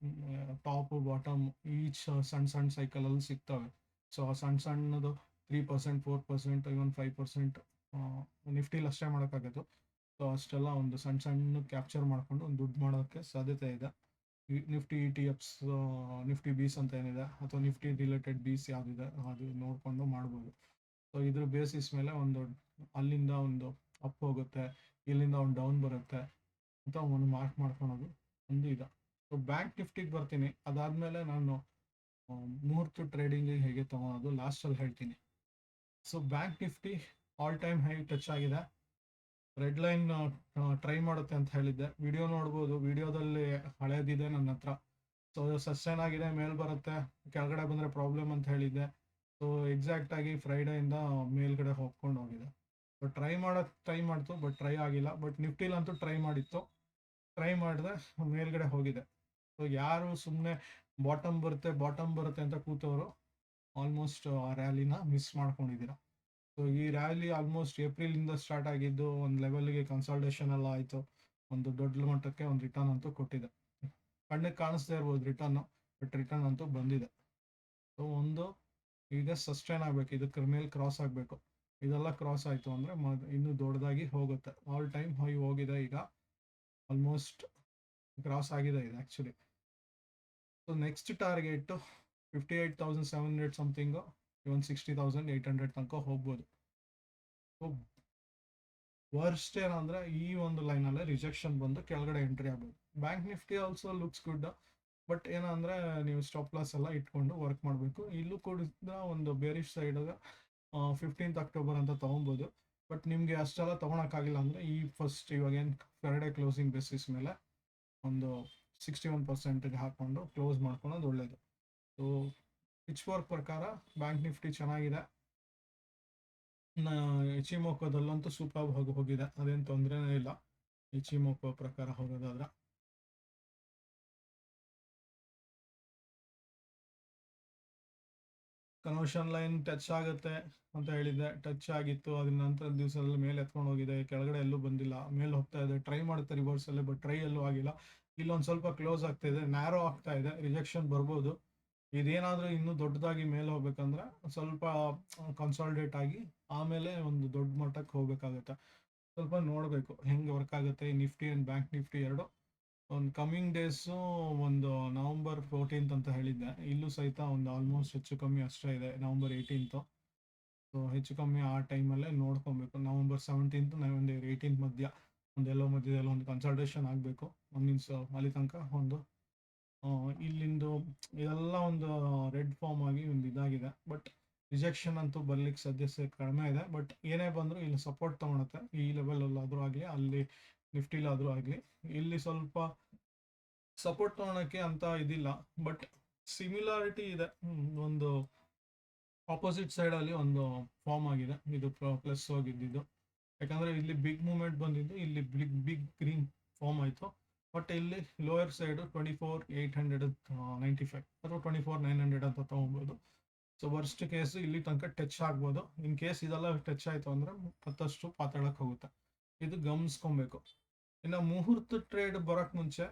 ಟಾಪು ಬಾಟಮ್ ಈಚ್ ಸಣ್ಣ ಸೈಕಲಲ್ಲಿ ಸಿಗ್ತವೆ. ಸೊ ಸಣ್ಣದು 3%, 4%, ಇವನ್ 5% ನಿಫ್ಟಿಲಿ ಅಷ್ಟೇ ಮಾಡೋಕ್ಕಾಗತ್ತು. ಸೊ ಅಷ್ಟೆಲ್ಲ ಒಂದು ಸಣ್ಣ ಕ್ಯಾಪ್ಚರ್ ಮಾಡಿಕೊಂಡು ಒಂದು ದುಡ್ಡು ಮಾಡೋಕ್ಕೆ ಸಾಧ್ಯತೆ ಇದೆ. ನಿಫ್ಟಿ ETFs, ನಿಫ್ಟಿ ಬೀಸ್ ಅಂತ ಏನಿದೆ ಅಥವಾ ನಿಫ್ಟಿ ರಿಲೇಟೆಡ್ ಬೀಸ್ ಯಾವುದಿದೆ ಅದು ನೋಡಿಕೊಂಡು ಮಾಡ್ಬೋದು. ಸೊ ಇದ್ರ ಬೇಸಿಸ್ ಮೇಲೆ ಒಂದು ಅಲ್ಲಿಂದ ಒಂದು ಅಪ್ ಹೋಗುತ್ತೆ, ಇಲ್ಲಿಂದ ಒಂದು ಡೌನ್ ಬರುತ್ತೆ ಅಂತ ಒಂದು ಮಾರ್ಕ್ ಮಾಡ್ಕೊಳೋದು ಒಂದು ಇದೆ. ಸೊ ಬ್ಯಾಂಕ್ ನಿಫ್ಟಿಗೆ ಬರ್ತೀನಿ, ಅದಾದಮೇಲೆ ನಾನು ಮುಹೂರ್ತ ಟ್ರೇಡಿಂಗಿಗೆ ಹೇಗೆ ತೊಗೊಳೋದು ಲಾಸ್ಟಲ್ಲಿ ಹೇಳ್ತೀನಿ. So bank Nifty all time high touch ಆಗಿದೆ. ರೆಡ್ ಲೈನ್ ಟ್ರೈ ಮಾಡುತ್ತೆ ಅಂತ ಹೇಳಿದ್ದೆ, ವಿಡಿಯೋ ನೋಡ್ಬೋದು. ವಿಡಿಯೋದಲ್ಲಿ ಹಳೇದಿದೆ ನನ್ನ ಹತ್ರ. ಸೊ ಸಸ್ಟೈನ್ ಆಗಿದೆ, ಮೇಲೆ ಬರುತ್ತೆ, ಕೆಳಗಡೆ ಬಂದರೆ ಪ್ರಾಬ್ಲಮ್ ಅಂತ ಹೇಳಿದ್ದೆ. ಸೊ ಎಕ್ಸಾಕ್ಟಾಗಿ ಫ್ರೈಡೆಯಿಂದ ಮೇಲ್ಗಡೆ ಹೋಗ್ಕೊಂಡು ಹೋಗಿದೆ. ಸೊ ಟ್ರೈ ಮಾಡ್ತು, ಬಟ್ ಟ್ರೈ ಆಗಿಲ್ಲ. ಬಟ್ ನಿಫ್ಟಿಲಂತೂ ಟ್ರೈ ಮಾಡಿದೆ, ಮೇಲ್ಗಡೆ ಹೋಗಿದೆ. ಸೊ ಯಾರು ಸುಮ್ಮನೆ ಬಾಟಮ್ ಬರುತ್ತೆ ಅಂತ ಕೂತವರು ಆಲ್ಮೋಸ್ಟ್ ಆ ರ್ಯಾಲಿನ ಮಿಸ್ ಮಾಡ್ಕೊಂಡಿದ್ದೀರಾ. ಸೊ ಈ ರ್ಯಾಲಿ ಆಲ್ಮೋಸ್ಟ್ ಏಪ್ರಿಲಿಂದ ಸ್ಟಾರ್ಟ್ ಆಗಿದ್ದು, ಒಂದು ಲೆವೆಲ್ಗೆ ಕನ್ಸಾಲ್ಟೇಷನ್ ಎಲ್ಲ ಆಯಿತು, ಒಂದು ದೊಡ್ಡ ಮಟ್ಟಕ್ಕೆ ಒಂದು ರಿಟರ್ನ್ ಅಂತೂ ಕೊಟ್ಟಿದೆ. ಕಣ್ಣಿಗೆ ಕಾಣಿಸ್ದೇ ಇರ್ಬೋದು ರಿಟರ್ನು, ಬಟ್ ರಿಟರ್ನ್ ಅಂತೂ ಬಂದಿದೆ. ಸೊ ಒಂದು ಈಗ ಸಸ್ಟೈನ್ ಆಗಬೇಕು, ಇದಕ್ಕೆ ಮೇಲೆ ಕ್ರಾಸ್ ಆಗಬೇಕು. ಇದೆಲ್ಲ ಕ್ರಾಸ್ ಆಯಿತು ಅಂದರೆ ಇನ್ನೂ ದೊಡ್ಡದಾಗಿ ಹೋಗುತ್ತೆ. ಆಲ್ ಟೈಮ್ ಹೈ ಹೋಗಿದೆ ಈಗ, ಆಲ್ಮೋಸ್ಟ್ ಕ್ರಾಸ್ ಆಗಿದೆ ಇದು actually. So next target 58,700 something, even 60,800 ತನಕ ಹೋಗ್ಬೋದು. ಸೊ ವರ್ಸ್ಟ್ ಏನಂದರೆ ಈ ಒಂದು ಲೈನಲ್ಲೇ ರಿಜೆಕ್ಷನ್ ಬಂದು ಕೆಳಗಡೆ ಎಂಟ್ರಿ ಆಗ್ಬೋದು. Bank Nifty also looks good, but ಏನಂದರೆ ನೀವು ಸ್ಟಾಪ್ ಲಾಸ್ ಎಲ್ಲ ಇಟ್ಕೊಂಡು ವರ್ಕ್ ಮಾಡಬೇಕು. ಇಲ್ಲೂ ಕೂಡ ಒಂದು ಬೇರಿಶ್ ಸೈಡ್ 15th ಅಕ್ಟೋಬರ್ ಅಂತ ತೊಗೊಬೋದು. ಬಟ್ ನಿಮಗೆ ಅಷ್ಟೆಲ್ಲ ತೊಗೊಳಕ್ಕಾಗಿಲ್ಲ ಅಂದರೆ ಈ ಫಸ್ಟ್ ಇವಾಗೇನು ಫ್ರೈಡೇ ಕ್ಲೋಸಿಂಗ್ ಬೇಸಿಸ್ ಮೇಲೆ ಒಂದು 61%ಗೆ ಹಾಕ್ಕೊಂಡು ಕ್ಲೋಸ್ ಮಾಡ್ಕೊಳೋದು ಒಳ್ಳೆಯದು. ಸೊ ಪಿಚ್ ವರ್ಕ್ ಪ್ರಕಾರ ಬ್ಯಾಂಕ್ ನಿಫ್ಟಿ ಚೆನ್ನಾಗಿದೆ. ಇಚಿಮೋಕೋದಲ್ಲಂತೂ ಸೂಪರ್ ಹೋಗಿದೆ, ಅದೇನು ತೊಂದರೆನೇ ಇಲ್ಲ ಇಚಿಮೋಕೋ ಪ್ರಕಾರ ಹೋಗೋದಾದ್ರೆ. ಕನ್ವರ್ಷನ್ ಲೈನ್ ಟಚ್ ಆಗುತ್ತೆ ಅಂತ ಹೇಳಿದ್ದೆ, ಟಚ್ ಆಗಿತ್ತು. ಅದ್ರ ನಂತರ ದಿವಸದಲ್ಲಿ ಮೇಲೆ ಎತ್ಕೊಂಡು ಹೋಗಿದೆ, ಕೆಳಗಡೆ ಎಲ್ಲೂ ಬಂದಿಲ್ಲ, ಮೇಲೆ ಹೋಗ್ತಾ ಇದೆ. ಟ್ರೈ ಮಾಡುತ್ತೆ ರಿವರ್ಸಲ್ಲಿ, ಬಟ್ ಟ್ರೈ ಎಲ್ಲೂ ಆಗಿಲ್ಲ. ಇಲ್ಲೊಂದು ಸ್ವಲ್ಪ ಕ್ಲೋಸ್ ಆಗ್ತಾ ಇದೆ, ನ್ಯಾರೋ ಆಗ್ತಾ ಇದೆ, ರಿಜೆಕ್ಷನ್ ಬರ್ಬೋದು. ಇದೇನಾದರೂ ಇನ್ನೂ ದೊಡ್ಡದಾಗಿ ಮೇಲೆ ಹೋಗ್ಬೇಕಂದ್ರೆ ಸ್ವಲ್ಪ ಕನ್ಸಾಲ್ಡೇಟ್ ಆಗಿ ಆಮೇಲೆ ಒಂದು ದೊಡ್ಡ ಮಟ್ಟಕ್ಕೆ ಹೋಗ್ಬೇಕಾಗುತ್ತೆ. ಸ್ವಲ್ಪ ನೋಡಬೇಕು ಹೆಂಗೆ ವರ್ಕ್ ಆಗುತ್ತೆ ನಿಫ್ಟಿ ಆ್ಯಂಡ್ ಬ್ಯಾಂಕ್ ನಿಫ್ಟಿ ಎರಡು. ಒಂದು ಕಮ್ಮಿಂಗ್ ಡೇಸು ಒಂದು ನವಂಬರ್ 14th ಅಂತ ಹೇಳಿದ್ದೆ, ಇಲ್ಲೂ ಸಹಿತ ಒಂದು ಆಲ್ಮೋಸ್ಟ್ ಹೆಚ್ಚು ಕಮ್ಮಿ ಅಷ್ಟೇ ಇದೆ, ನವಂಬರ್ 18th. ಸೊ ಹೆಚ್ಚು ಕಮ್ಮಿ ಆ ಟೈಮಲ್ಲೇ ನೋಡ್ಕೊಬೇಕು. ನವಂಬರ್ 17th ನವಂಬರ್ 18th ಮಧ್ಯ ಮಧ್ಯದಲ್ಲಿ ಒಂದು ಕನ್ಸಲ್ಟೇಷನ್ ಆಗಬೇಕು. ಮೀನ್ಸ್ ಅಲ್ಲಿ ತನಕ ಒಂದು ಇಲ್ಲಿಂದು ಇದೆಲ್ಲ ಒಂದು ರೆಡ್ ಫಾರ್ಮ್ ಆಗಿ ಒಂದು ಇದಾಗಿದೆ. ಬಟ್ ರಿಜೆಕ್ಷನ್ ಅಂತೂ ಬರ್ಲಿಕ್ಕೆ ಸದ್ಯಕ್ಕೆ ಕಡಿಮೆ ಇದೆ. ಬಟ್ ಏನೇ ಬಂದರೂ ಇಲ್ಲಿ ಸಪೋರ್ಟ್ ತೊಗೊಳುತ್ತೆ, ಈ ಲೆವೆಲಲ್ಲಾದರೂ ಆಗಲಿ ಅಲ್ಲಿ ನಿಫ್ಟಿಲಾದರೂ ಆಗಲಿ. ಇಲ್ಲಿ ಸ್ವಲ್ಪ ಸಪೋರ್ಟ್ ತೊಗೊಳಕ್ಕೆ ಅಂತ ಇದಿಲ್ಲ, ಬಟ್ ಸಿಮಿಲಾರಿಟಿ ಇದೆ. ಒಂದು ಆಪೋಸಿಟ್ ಸೈಡಲ್ಲಿ ಒಂದು ಫಾರ್ಮ್ ಆಗಿದೆ, ಇದು ಪ್ಲಸ್ ಹೋಗಿದ್ದು. ಯಾಕಂದರೆ ಇಲ್ಲಿ ಬಿಗ್ ಮೂಮೆಂಟ್ ಬಂದಿದ್ದು, ಇಲ್ಲಿ ಬಿಗ್ ಗ್ರೀನ್ ಫಾರ್ಮ್ ಆಯಿತು. ಬಟ್ ಇಲ್ಲಿ ಲೋಯರ್ ಸೈಡು 24,895 ಅಥವಾ 24,900 ಅಂತ ತೊಗೊಬೋದು. ಸೊ ವರ್ಸ್ಟ್ ಕೇಸ್ ಇಲ್ಲಿ ತನಕ ಟಚ್ ಆಗ್ಬೋದು. ಇನ್ ಕೇಸ್ ಇದೆಲ್ಲ ಟಚ್ ಆಯಿತು ಅಂದರೆ ಮತ್ತಷ್ಟು ಪಾತಾಳಕ್ಕೆ ಹೋಗುತ್ತೆ, ಇದು ಗಮನಿಸ್ಕೊಬೇಕು. ಇನ್ನು ಮುಹೂರ್ತ ಟ್ರೇಡ್ ಬರೋಕ್ಕೆ ಮುಂಚೆ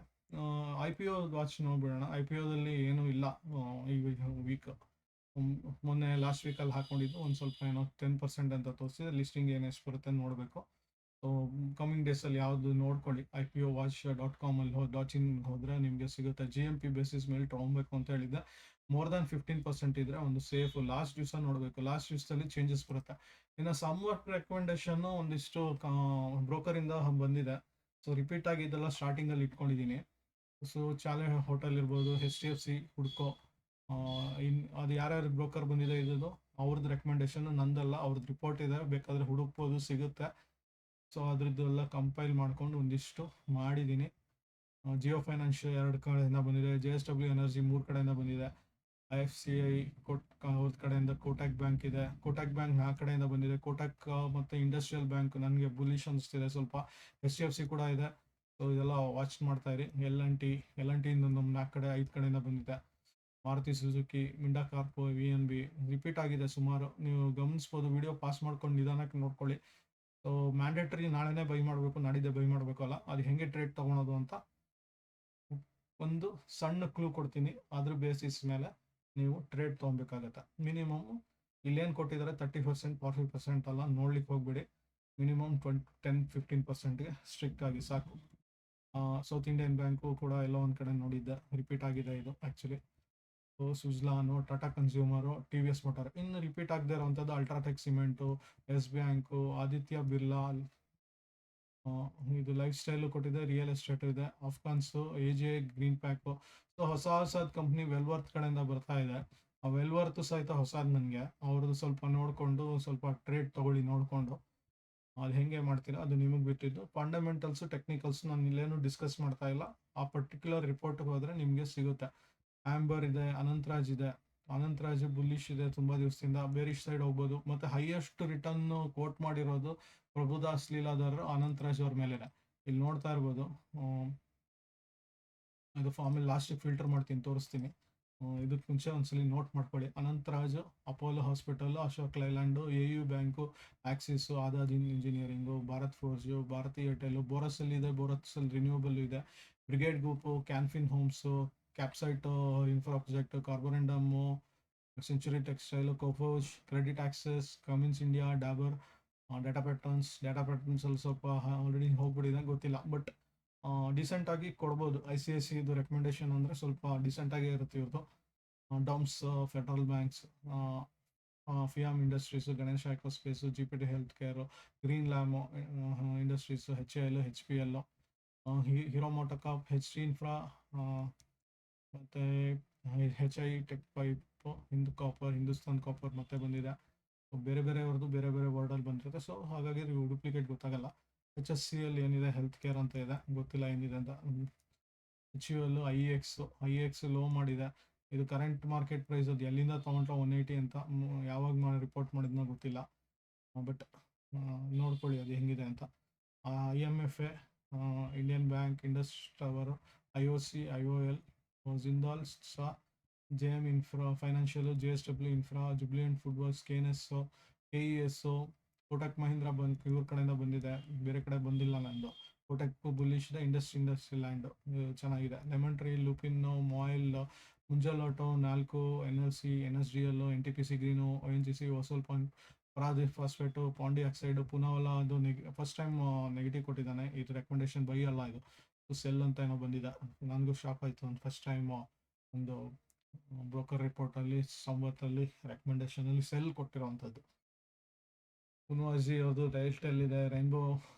IPO ವಾಚ್ ನೋಡ್ಬಿಡೋಣ. IPOದಲ್ಲಿ ಏನೂ ಇಲ್ಲ ಈ ವೀಕ್. ಮೊನ್ನೆ ಲಾಸ್ಟ್ ವೀಕಲ್ಲಿ ಹಾಕೊಂಡಿದ್ದು ಒಂದು ಸ್ವಲ್ಪ ಏನೋ 10% ಅಂತ ತೋರಿಸಿದೆ. ಲಿಸ್ಟಿಂಗ್ ಏನು ಎಷ್ಟು ಬರುತ್ತೆ ನೋಡಬೇಕು. ಸೊ ಕಮಿಂಗ್ ಡೇಸಲ್ಲಿ ಯಾವುದು ನೋಡ್ಕೊಳ್ಳಿ. IPOwatch.com .in ಹೋದರೆ ನಿಮಗೆ ಸಿಗುತ್ತೆ. GMP ಬೇಸಿಸ್ ಮೇಲೆ ತೊಗೊಬೇಕು ಅಂತ ಹೇಳಿದ್ದೆ. ಮೋರ್ ದ್ಯಾನ್ 15% ಇದ್ದರೆ ಒಂದು ಸೇಫು. ಲಾಸ್ಟ್ ದಿವಸ ನೋಡಬೇಕು, ಲಾಸ್ಟ್ ದಿವಸದಲ್ಲಿ ಚೇಂಜಸ್ ಬರುತ್ತೆ. ಇನ್ನು ಸಮ್ವರ್ಕ್ ರೆಕಮೆಂಡೇಶನ್ನು ಒಂದಿಷ್ಟು ಬ್ರೋಕರಿಂದ ಬಂದಿದೆ. ಸೊ ರಿಪೀಟ್ ಆಗಿ ಇದೆಲ್ಲ ಸ್ಟಾರ್ಟಿಂಗಲ್ಲಿ ಇಟ್ಕೊಂಡಿದ್ದೀನಿ. ಸೊ ಚಾಲೆ ಹೋಟೆಲ್ ಇರ್ಬೋದು, HDFC ಹುಡ್ಕೋ, ಅದು ಯಾರ್ಯಾರು ಬ್ರೋಕರ್ ಬಂದಿದೆ ಇದ್ದು ಅವ್ರದ್ದು ರೆಕಮೆಂಡೇಶನ್, ನಂದಲ್ಲ, ಅವ್ರದ್ದು ರಿಪೋರ್ಟ್ ಇದೆ, ಬೇಕಾದರೆ ಹುಡುಕ್ಬೋದು, ಸಿಗುತ್ತೆ. ಸೊ ಅದ್ರದ್ದೆಲ್ಲ ಕಂಪೈಲ್ ಮಾಡ್ಕೊಂಡು ಒಂದಿಷ್ಟು ಮಾಡಿದ್ದೀನಿ. ಜಿಯೋ ಫೈನಾನ್ಸ್ 2 ಕಡೆಯಿಂದ ಬಂದಿದೆ, JSW ಎನರ್ಜಿ 3 ಕಡೆಯಿಂದ ಬಂದಿದೆ, IFCI ಅವ್ರ ಕಡೆಯಿಂದ ಕೋಟಕ್ ಬ್ಯಾಂಕ್ ಇದೆ, ಕೋಟಕ್ ಬ್ಯಾಂಕ್ 4 ಕಡೆಯಿಂದ ಬಂದಿದೆ. ಕೋಟಕ್ ಮತ್ತು ಇಂಡಸ್ಟ್ರಿಯಲ್ ಬ್ಯಾಂಕ್ ನನಗೆ ಬುಲಿಶ್ ಅನಿಸ್ತಿದೆ ಸ್ವಲ್ಪ. HDFC ಕೂಡ ಇದೆ. ಸೊ ಇದೆಲ್ಲ ವಾಚ್ ಮಾಡ್ತಾ ಇರಿ. LNT ಇಂದ ನಮ್ಮ 4 ಕಡೆ 5 ಕಡೆಯಿಂದ ಬಂದಿದೆ. Maruti Suzuki, Minda corp, VNB repeat ಆಗಿದೆ ಸುಮಾರು, ನೀವು ಗಮನಿಸ್ಬೋದು. ವಿಡಿಯೋ ಪಾಸ್ ಮಾಡ್ಕೊಂಡು ನಿಧಾನಕ್ಕೆ ನೋಡ್ಕೊಳ್ಳಿ. ಸೊ ಮ್ಯಾಂಡೇಟರಿ ನಾಳೆನೇ ಬೈ ಮಾಡಬೇಕು, ನಾಡಿದ್ದೆ ಬೈ ಮಾಡಬೇಕಲ್ಲ, ಅದು ಹೆಂಗೆ ಟ್ರೇಡ್ ತೊಗೊಳೋದು ಅಂತ ಒಂದು ಸಣ್ಣ ಕ್ಲೂ ಕೊಡ್ತೀನಿ. ಅದ್ರ ಬೇಸಿಸ್ ಮೇಲೆ ನೀವು ಟ್ರೇಡ್ ತೊಗೊಬೇಕಾಗತ್ತೆ. ಮಿನಿಮಮ್ ಇಲ್ಲೇನು ಕೊಟ್ಟಿದ್ದಾರೆ 30%, 40% ಅಲ್ಲ, ನೋಡ್ಲಿಕ್ಕೆ ಹೋಗ್ಬೇಡಿ. ಮಿನಿಮಮ್ 10-15%ಗೆ ಸ್ಟ್ರಿಕ್ಟ್ ಆಗಿ ಸಾಕು. ಸೌತ್ ಇಂಡಿಯನ್ ಬ್ಯಾಂಕು ಕೂಡ ಎಲ್ಲೋ ಒಂದು ಕಡೆ ನೋಡಿದ್ದೆ, ರಿಪೀಟ್ ಆಗಿದೆ ಇದು actually. Suzlon, Tata consumer, TVS motor. ಇನ್ನು ರಿಪೀಟ್ ಆಗದೆ ಇರೋವಂಥದ್ದು UltraTech cement, yes bank, Aditya Birla, ಇದು ಲೈಫ್ ಸ್ಟೈಲು ಕೊಟ್ಟಿದೆ, ರಿಯಲ್ ಎಸ್ಟೇಟು ಇದೆ, ಅಫ್ಘಾನ್ಸು, AJ ಗ್ರೀನ್ ಪ್ಯಾಕು. ಸೊ ಹೊಸದು ಕಂಪ್ನಿ ವೆಲ್ವರ್ತ್ ಕಡೆಯಿಂದ ಬರ್ತಾ ಇದೆ. ಆ ವೆಲ್ವರ್ತ್ ಸಹಿತ ಹೊಸದು ನನಗೆ. ಅವ್ರದ್ದು ಸ್ವಲ್ಪ ನೋಡಿಕೊಂಡು ಸ್ವಲ್ಪ ಟ್ರೇಡ್ ತೊಗೊಳ್ಳಿ ನೋಡಿಕೊಂಡು. ಅದು ಹೆಂಗೆ ಮಾಡ್ತೀರಾ ಅದು ನಿಮಗೆ ಬಿಟ್ಟಿದ್ದು. ಫಂಡಮೆಂಟಲ್ಸು ಟೆಕ್ನಿಕಲ್ಸು ನಾನು ಇಲ್ಲೇನು ಡಿಸ್ಕಸ್ ಮಾಡ್ತಾ ಇಲ್ಲ. ಆ ಪರ್ಟಿಕ್ಯುಲರ್ ರಿಪೋರ್ಟ್ಗೆ ಹೋದರೆ ನಿಮಗೆ ಸಿಗುತ್ತೆ. ಆಂಬರ್ ಇದೆ, ಅನಂತರಾಜ್ ಇದೆ. ಅನಂತರಾಜ್ ಬುಲ್ಲಿಶ್ ಇದೆ ತುಂಬ ದಿವಸದಿಂದ, ಬೇರಿಶ್ ಸೈಡ್ ಹೋಗ್ಬೋದು. ಮತ್ತು ಹೈಯೆಸ್ಟ್ ರಿಟರ್ನ್ ಕೋಟ್ ಮಾಡಿರೋದು ಪ್ರಭುದಾಸ್ ಲೀಲಾಧರ್ ಅನಂತರಾಜ್ ಅವ್ರ ಮೇಲೆ. ಇಲ್ಲಿ ನೋಡ್ತಾ ಇರ್ಬೋದು. ಅದು ಆಮೇಲೆ ಲಾಸ್ಟಿಗೆ ಫಿಲ್ಟರ್ ಮಾಡ್ತೀನಿ, ತೋರಿಸ್ತೀನಿ. ಇದಕ್ಕೆ ಮುಂಚೆ ಒಂದ್ಸಲಿ ನೋಟ್ ಮಾಡ್ಕೊಳ್ಳಿ. Anantraj, Apollo hospital, Ashok Leyland, AU bank, Axis, Azad engineering, Bharat forge, Bharti Airtel, Borosil ಇದೆ, ಬೋರಸಲ್ಲಿ ರಿನ್ಯೂವಬಲ್ ಇದೆ, Brigade group, CanFin homes, Capacite infra project, Carborundum, century textile, Coforge, credit access, Cummins India, Dabur, data patterns ಅಲ್ಲಿ ಸ್ವಲ್ಪ ಆಲ್ರೆಡಿ ಹೋಗ್ಬಿಟ್ಟಿದೆ, ಗೊತ್ತಿಲ್ಲ. But ಡಿಸೆಂಟಾಗಿ ಕೊಡ್ಬೋದು. ICICI ಇದು recommendation ಅಂದರೆ ಸ್ವಲ್ಪ ಡಿಸೆಂಟಾಗೇ ಇರುತ್ತೆ ಇವ್ರದ್ದು. DOMS, federal banks, Fiem industries, Ganesh space, GPT health care, green lam industries, HAL, HPL, hero MotoCorp, HT infra, ಮತ್ತು HI tech pipe, Hindustan copper ಮತ್ತೆ ಬಂದಿದೆ. ಬೇರೆ ಬೇರೆಯವ್ರದ್ದು ಬೇರೆ ಬೇರೆ ವರ್ಡಲ್ಲಿ ಬಂದಿರುತ್ತೆ. ಸೊ ಹಾಗಾಗಿ ಡೂಪ್ಲಿಕೇಟ್ ಗೊತ್ತಾಗಲ್ಲ. HSCL ಏನಿದೆ, ಹೆಲ್ತ್ ಕೇರ್ ಅಂತ ಇದೆ, ಗೊತ್ತಿಲ್ಲ ಏನಿದೆ ಅಂತ. HUL, IEX ಲೋ ಮಾಡಿದೆ. ಇದು ಕರೆಂಟ್ ಮಾರ್ಕೆಟ್ ಪ್ರೈಸ್ ಅದು ಎಲ್ಲಿಂದ ತೊಗೊಂಡ್ರೆ 180 ಅಂತ ಯಾವಾಗ ರಿಪೋರ್ಟ್ ಮಾಡಿದ್ನೋ ಗೊತ್ತಿಲ್ಲ. ಬಟ್ ನೋಡ್ಕೊಳ್ಳಿ ಅದು ಹೆಂಗಿದೆ ಅಂತ. IMFA, Indian bank, Indus tower, IOC, IOL, Jindal, saw, JM infra financial, JSW infra, Jubilant foodworks, KNS, KES, Kotak Mahindra ಇವ್ರ ಕಡೆಯಿಂದ ಬಂದಿದೆ, ಬೇರೆ ಕಡೆ ಬಂದಿಲ್ಲ ನಂದು. ಕೋಟಕ್ ಬುಲಿಶ್ ಇದೆ. ಇಂಡಸ್ಟ್ರಿ ಲ್ಯಾಂಡ್ ಚೆನ್ನಾಗಿದೆ. ಲೆಮನ್ ಟ್ರೀ, ಲೂಪಿನ್, ಮಾಯಿಲ್, ಮುಂಜಲ್ ಆಟೋ, ನಾಲ್ಕು, NLC, NSDL, NTPC green, ONGC, ವಸೂಲ್ point, Paradeep phosphate, Pondy oxide, Poonawalla. ಅದು ಫಸ್ಟ್ ಟೈಮ್ ನೆಗೆಟಿವ್ ಕೊಟ್ಟಿದ್ದಾನೆ. ಇದು ರೆಕಮೆಂಡೇಶನ್ ಬೈ ಅಲ್ಲ, ಇದು ಸೆಲ್ ಅಂತ ಏನೋ ಬಂದಿದೆ. ನನಗೂ ಶಾಕ್ ಆಯಿತು. ಒಂದು ಫಸ್ಟ್ ಟೈಮ್ ಒಂದು ಬ್ರೋಕರ್ ರಿಪೋರ್ಟಲ್ಲಿ ಸಂವತ್ತಲ್ಲಿ ರೆಕಮೆಂಡೇಶನಲ್ಲಿ ಸೆಲ್ ಕೊಟ್ಟಿರೋವಂಥದ್ದು. ಪುನವಾಜಿ ಅವ್ರದ್ದು ಡೈಲ್ಟೆಲ್ ಇದೆ, ರೈನ್ಬೋ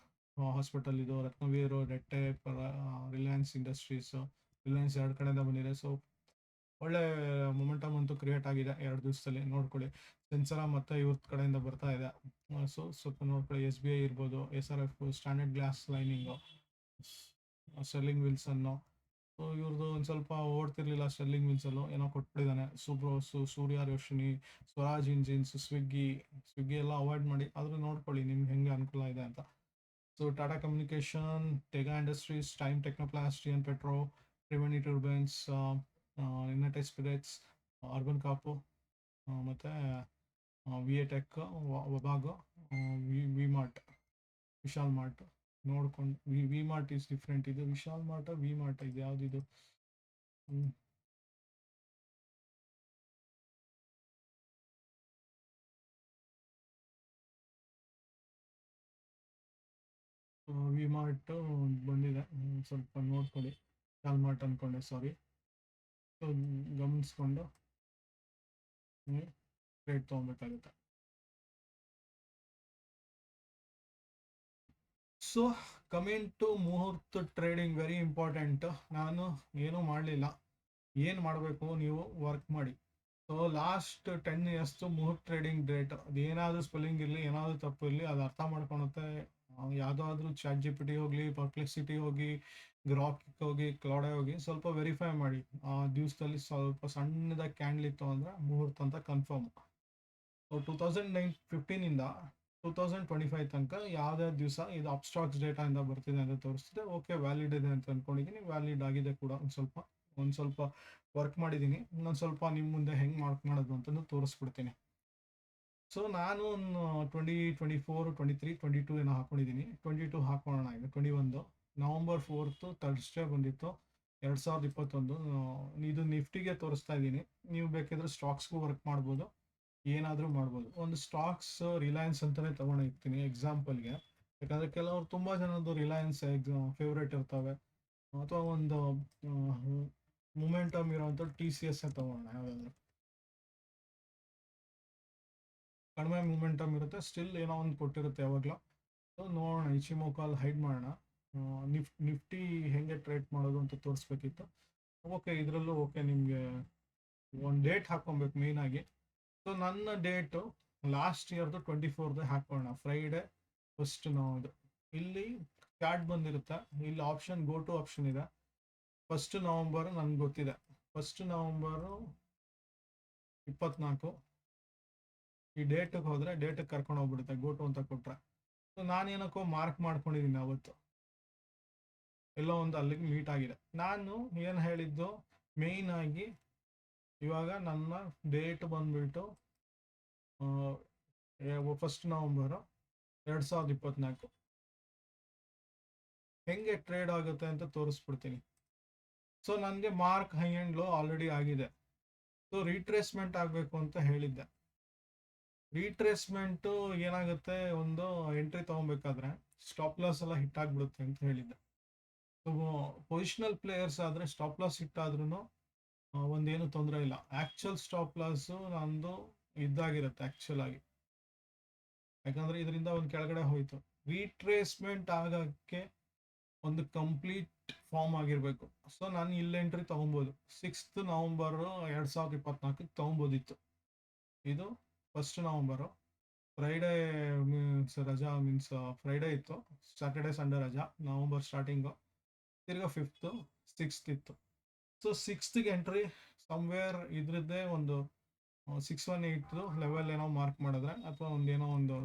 ಹಾಸ್ಪಿಟಲ್, ಇದು ರತ್ನವೀರು, ರೆಟ್ಟೆ, ರಿಲಯನ್ಸ್ ಇಂಡಸ್ಟ್ರೀಸ್, ರಿಲಯನ್ಸ್ ಎರಡು ಕಡೆಯಿಂದ ಬಂದಿದೆ. ಸೊ ಒಳ್ಳೆ ಮೊಮೆಂಟಮ್ ಅಂತೂ ಕ್ರಿಯೇಟ್ ಆಗಿದೆ 2 ದಿವಸದಲ್ಲಿ. ನೋಡ್ಕೊಳ್ಳಿ. ಸೆನ್ಸರ ಮತ್ತು ಇವ್ರ ಕಡೆಯಿಂದ ಬರ್ತಾ ಇದೆ. ಸೊ ಸ್ವಲ್ಪ ನೋಡ್ಕೊಳ್ಳಿ. SBI ಇರ್ಬೋದು, SRF, standard glass lining, Sterling Wilson. So ಇವ್ರದ್ದು ಒಂದು ಸ್ವಲ್ಪ ಓಡ್ತಿರ್ಲಿಲ್ಲ ಸ್ಟರ್ಲಿಂಗ್ ವಿಲ್ಸಲ್ಲೂ, ಏನೋ ಕೊಟ್ಬಿಟ್ಟಿದ್ದಾನೆ. ಸೂರ್ಯ ರೋಶಿನಿ, ಸ್ವರಾಜ್ ಇಂಜಿನ್ಸ್, ಸ್ವಿಗ್ಗಿ ಎಲ್ಲ ಅವಾಯ್ಡ್ ಮಾಡಿ, ಆದರೂ ನೋಡ್ಕೊಳ್ಳಿ ನಿಮ್ಗೆ ಹೆಂಗೆ ಅನುಕೂಲ ಇದೆ ಅಂತ. So Tata communication, Tega industries, time technoplast, TN petro, Triveni turbines, united spirits, urban co, ಮತ್ತು VA tech, Wabag, V mart, Vishal mart. ನೋಡ್ಕೊಂಡು ವಿ ಮಾರ್ಟ್ ಈಸ್ ಡಿಫ್ರೆಂಟ್. ಇದು ವಿಶಾಲ್ ಮಾರ್ಟ್, ವಿ ಮಾರ್ಟ್, ಇದು ಯಾವುದಿದು? ವಿ ಮಾರ್ಟ್ ಬಂದಿದೆ, ಸ್ವಲ್ಪ ನೋಡ್ಕೊಳ್ಳಿ. ವಿಶಾಲ್ ಮಾರ್ಟ್ ಅಂದ್ಕೊಂಡೆ, ಸಾರಿ. ಸೊ ಗಮನಿಸ್ಕೊಂಡು trade ತೊಗೊಬೇಕಾಗುತ್ತೆ. So coming to muhurat trading, very important. ನಾನು ಏನೂ ಮಾಡಲಿಲ್ಲ. ಏನು ಮಾಡಬೇಕು, ನೀವು ವರ್ಕ್ ಮಾಡಿ. ಸೊ ಲಾಸ್ಟ್ 10 ಇಯರ್ಸ್ದು ಮುಹೂರ್ತ ಟ್ರೇಡಿಂಗ್ ಡೇಟ್, ಅದು ಏನಾದರೂ ಸ್ಪೆಲ್ಲಿಂಗ್ ಇರಲಿ, ಏನಾದರೂ ತಪ್ಪು ಇರಲಿ, ಅದು ಅರ್ಥ ಮಾಡ್ಕೊಳುತ್ತೆ. ಯಾವುದಾದ್ರೂ ChatGPT ಹೋಗಲಿ, ಪರ್ಪ್ಲೆಕ್ಸಿಟಿ ಹೋಗಿ, ಗ್ರಾಕ್ ಹೋಗಿ, ಕ್ಲೌಡೆ ಹೋಗಿ, ಸ್ವಲ್ಪ ವೆರಿಫೈ ಮಾಡಿ. ಆ ದಿವಸದಲ್ಲಿ ಸ್ವಲ್ಪ ಸಣ್ಣದಾಗಿ ಕ್ಯಾಂಡಲ್ ಇತ್ತು ಅಂದರೆ ಮುಹೂರ್ತ ಅಂತ ಕನ್ಫರ್ಮ್. ಸೊ 2015ಇಂದ 2025 ತನಕ ಯಾವುದೇ ದಿವಸ ಇದು ಅಪ್ಸ್ಟಾಕ್ಸ್ ಡೇಟಾಯಿಂದ ಬರ್ತಿದೆ ಅಂತ ತೋರಿಸ್ತಿದೆ. ಓಕೆ, ವ್ಯಾಲಿಡ್ ಇದೆ ಅಂತ ಅಂದ್ಕೊಂಡಿದ್ದೀನಿ. ವ್ಯಾಲಿಡ್ ಆಗಿದೆ ಕೂಡ. ಒಂದು ಸ್ವಲ್ಪ ವರ್ಕ್ ಮಾಡಿದ್ದೀನಿ. ಇನ್ನೊಂದು ಸ್ವಲ್ಪ ನಿಮ್ಮ ಮುಂದೆ ಹೆಂಗೆ ಮಾಡೋದು ಅಂತಂದು ತೋರಿಸ್ಬಿಡ್ತೀನಿ. ಸೊ ನಾನು 2024, 23, 22 ಏನೋ ಹಾಕೊಂಡಿದ್ದೀನಿ. 22 ಹಾಕೋಣ. ಈಗ 21 ನವಂಬರ್ 4 ಥರ್ಸ್ಡೇ ಬಂದಿತ್ತು, 2021. ಇದು ನಿಫ್ಟಿಗೆ ತೋರಿಸ್ತಾ ಇದ್ದೀನಿ. ನೀವು ಬೇಕಿದ್ರೆ ಸ್ಟಾಕ್ಸ್ಗೂ ವರ್ಕ್ ಮಾಡ್ಬೋದು, ಏನಾದರೂ ಮಾಡ್ಬೋದು. ಒಂದು ಸ್ಟಾಕ್ಸ್ ರಿಲಯನ್ಸ್ ಅಂತಲೇ ತೊಗೊಂಡಿರ್ತೀನಿ ಎಕ್ಸಾಂಪಲ್ಗೆ. ಯಾಕಂದರೆ ಕೆಲವರು ತುಂಬ ಜನದ್ದು ರಿಲಯನ್ಸ್ ಫೇವ್ರೇಟ್ ಇರ್ತವೆ. ಅಥವಾ ಒಂದು ಮೊಮೆಂಟಮ್ ಇರೋವಂಥ TCS ತೊಗೊಳ್ಳೋಣ. ಯಾವುದಾದ್ರು ಕಡಿಮೆ ಮೊಮೆಂಟಮ್ ಇರುತ್ತೆ, ಸ್ಟಿಲ್ ಏನೋ ಒಂದು ಕೊಟ್ಟಿರುತ್ತೆ ಯಾವಾಗಲೂ. ಸೊ ನೋಡೋಣ, ಇಚಿಮೋಕಾಲ್ ಹೈಡ್ ಮಾಡೋಣ. ನಿಫ್ಟಿ ಹೆಂಗೆ ಟ್ರೇಡ್ ಮಾಡೋದು ಅಂತ ತೋರಿಸ್ಬೇಕಿತ್ತು. ಓಕೆ, ಇದರಲ್ಲೂ ಓಕೆ. ನಿಮಗೆ ಒಂದು ಡೇಟ್ ಹಾಕ್ಕೊಬೇಕು ಮೇಯ್ನಾಗಿ. ಸೊ ನನ್ನ ಡೇಟು ಲಾಸ್ಟ್ ಇಯರ್ದು 24ದು ಹಾಕೋಣ. Friday first. ಇದು ಇಲ್ಲಿ ಚಾರ್ಟ್ ಬಂದಿರುತ್ತೆ. ಇಲ್ಲಿ ಆಪ್ಷನ್ ಗೋ ಟು ಆಪ್ಷನ್ ಇದೆ. 1 ನವಂಬರ್ ನನಗೆ ಗೊತ್ತಿದೆ. 1 ನವಂಬರು 24 ಈ ಡೇಟಿಗೆ ಹೋದರೆ ಡೇಟಿಗೆ ಕರ್ಕೊಂಡು ಹೋಗ್ಬಿಡುತ್ತೆ ಗೋ ಟು ಅಂತ ಕೊಟ್ಟರೆ. ಸೊ ನಾನೇನಕ್ಕೋ ಮಾರ್ಕ್ ಮಾಡ್ಕೊಂಡಿದ್ದೀನಿ ಅವತ್ತು, ಎಲ್ಲೋ ಒಂದು ಅಲ್ಲಿಗೆ ಮೀಟ್ ಆಗಿದೆ. ನಾನು ಏನು ಹೇಳಿದ್ದು ಮೇಯ್ನ್ ಆಗಿ, ಇವಾಗ ನನ್ನ ಡೇಟ್ ಬಂದ್ಬಿಟ್ಟು 1 ನವಂಬರು 2024. ಹೆಂಗೆ ಟ್ರೇಡ್ ಆಗುತ್ತೆ ಅಂತ ತೋರಿಸ್ಬಿಡ್ತೀನಿ. ಸೊ ನನಗೆ mark high and low already ಆಗಿದೆ. ಸೊ ರೀಟ್ರೇಸ್ಮೆಂಟ್ ಆಗಬೇಕು ಅಂತ ಹೇಳಿದ್ದೆ. ರೀಟ್ರೇಸ್ಮೆಂಟು ಏನಾಗುತ್ತೆ, ಒಂದು ಎಂಟ್ರಿ ತೊಗೊಬೇಕಾದ್ರೆ ಸ್ಟಾಪ್ ಲಾಸ್ ಎಲ್ಲ ಹಿಟ್ ಆಗಿಬಿಡುತ್ತೆ ಅಂತ ಹೇಳಿದ್ದೆ. ಸೊ ಪೊಸಿಷನಲ್ ಪ್ಲೇಯರ್ಸ್ ಆದರೆ ಸ್ಟಾಪ್ ಲಾಸ್ ಹಿಟ್ ಆದ್ರೂ ಒಂದೇನು ತೊಂದರೆ ಇಲ್ಲ. ಆ್ಯಕ್ಚುಯಲ್ ಸ್ಟಾಪ್ ಲಾಸು ನಂದು ಇದ್ದಾಗಿರುತ್ತೆ ಆ್ಯಕ್ಚುಲ್ ಆಗಿ, ಯಾಕಂದರೆ ಇದರಿಂದ ಒಂದು ಕೆಳಗಡೆ ಹೋಯಿತು. ರೀಟ್ರೇಸ್ಮೆಂಟ್ ಆಗೋಕ್ಕೆ ಒಂದು ಕಂಪ್ಲೀಟ್ ಫಾರ್ಮ್ ಆಗಿರಬೇಕು. ಸೊ ನಾನು ಇಲ್ಲಿ ಎಂಟ್ರಿ ತೊಗೊಬೋದು. 6 ನವಂಬರು 2024 ತೊಗೊಬೋದಿತ್ತು. ಇದು 1 ನವಂಬರು ಫ್ರೈಡೇ ಮೀನ್ಸ್ ರಜಾ, ಮೀನ್ಸ್ ಫ್ರೈಡೇ ಇತ್ತು, ಸ್ಯಾಟರ್ಡೆ ಸಂಡೇ ರಜಾ, ನವಂಬರ್ ಸ್ಟಾರ್ಟಿಂಗು. ತಿರ್ಗಾ 5th 6th ಇತ್ತು. ಸೊ 6th ಎಂಟ್ರಿ ಸಮ್ವೇರ್ ಇದ್ರದ್ದೇ ಒಂದು 618 ಲೆವೆಲ್ ಏನೋ ಮಾರ್ಕ್ ಮಾಡಿದ್ರೆ, ಅಥವಾ ಒಂದೇನೋ ಒಂದು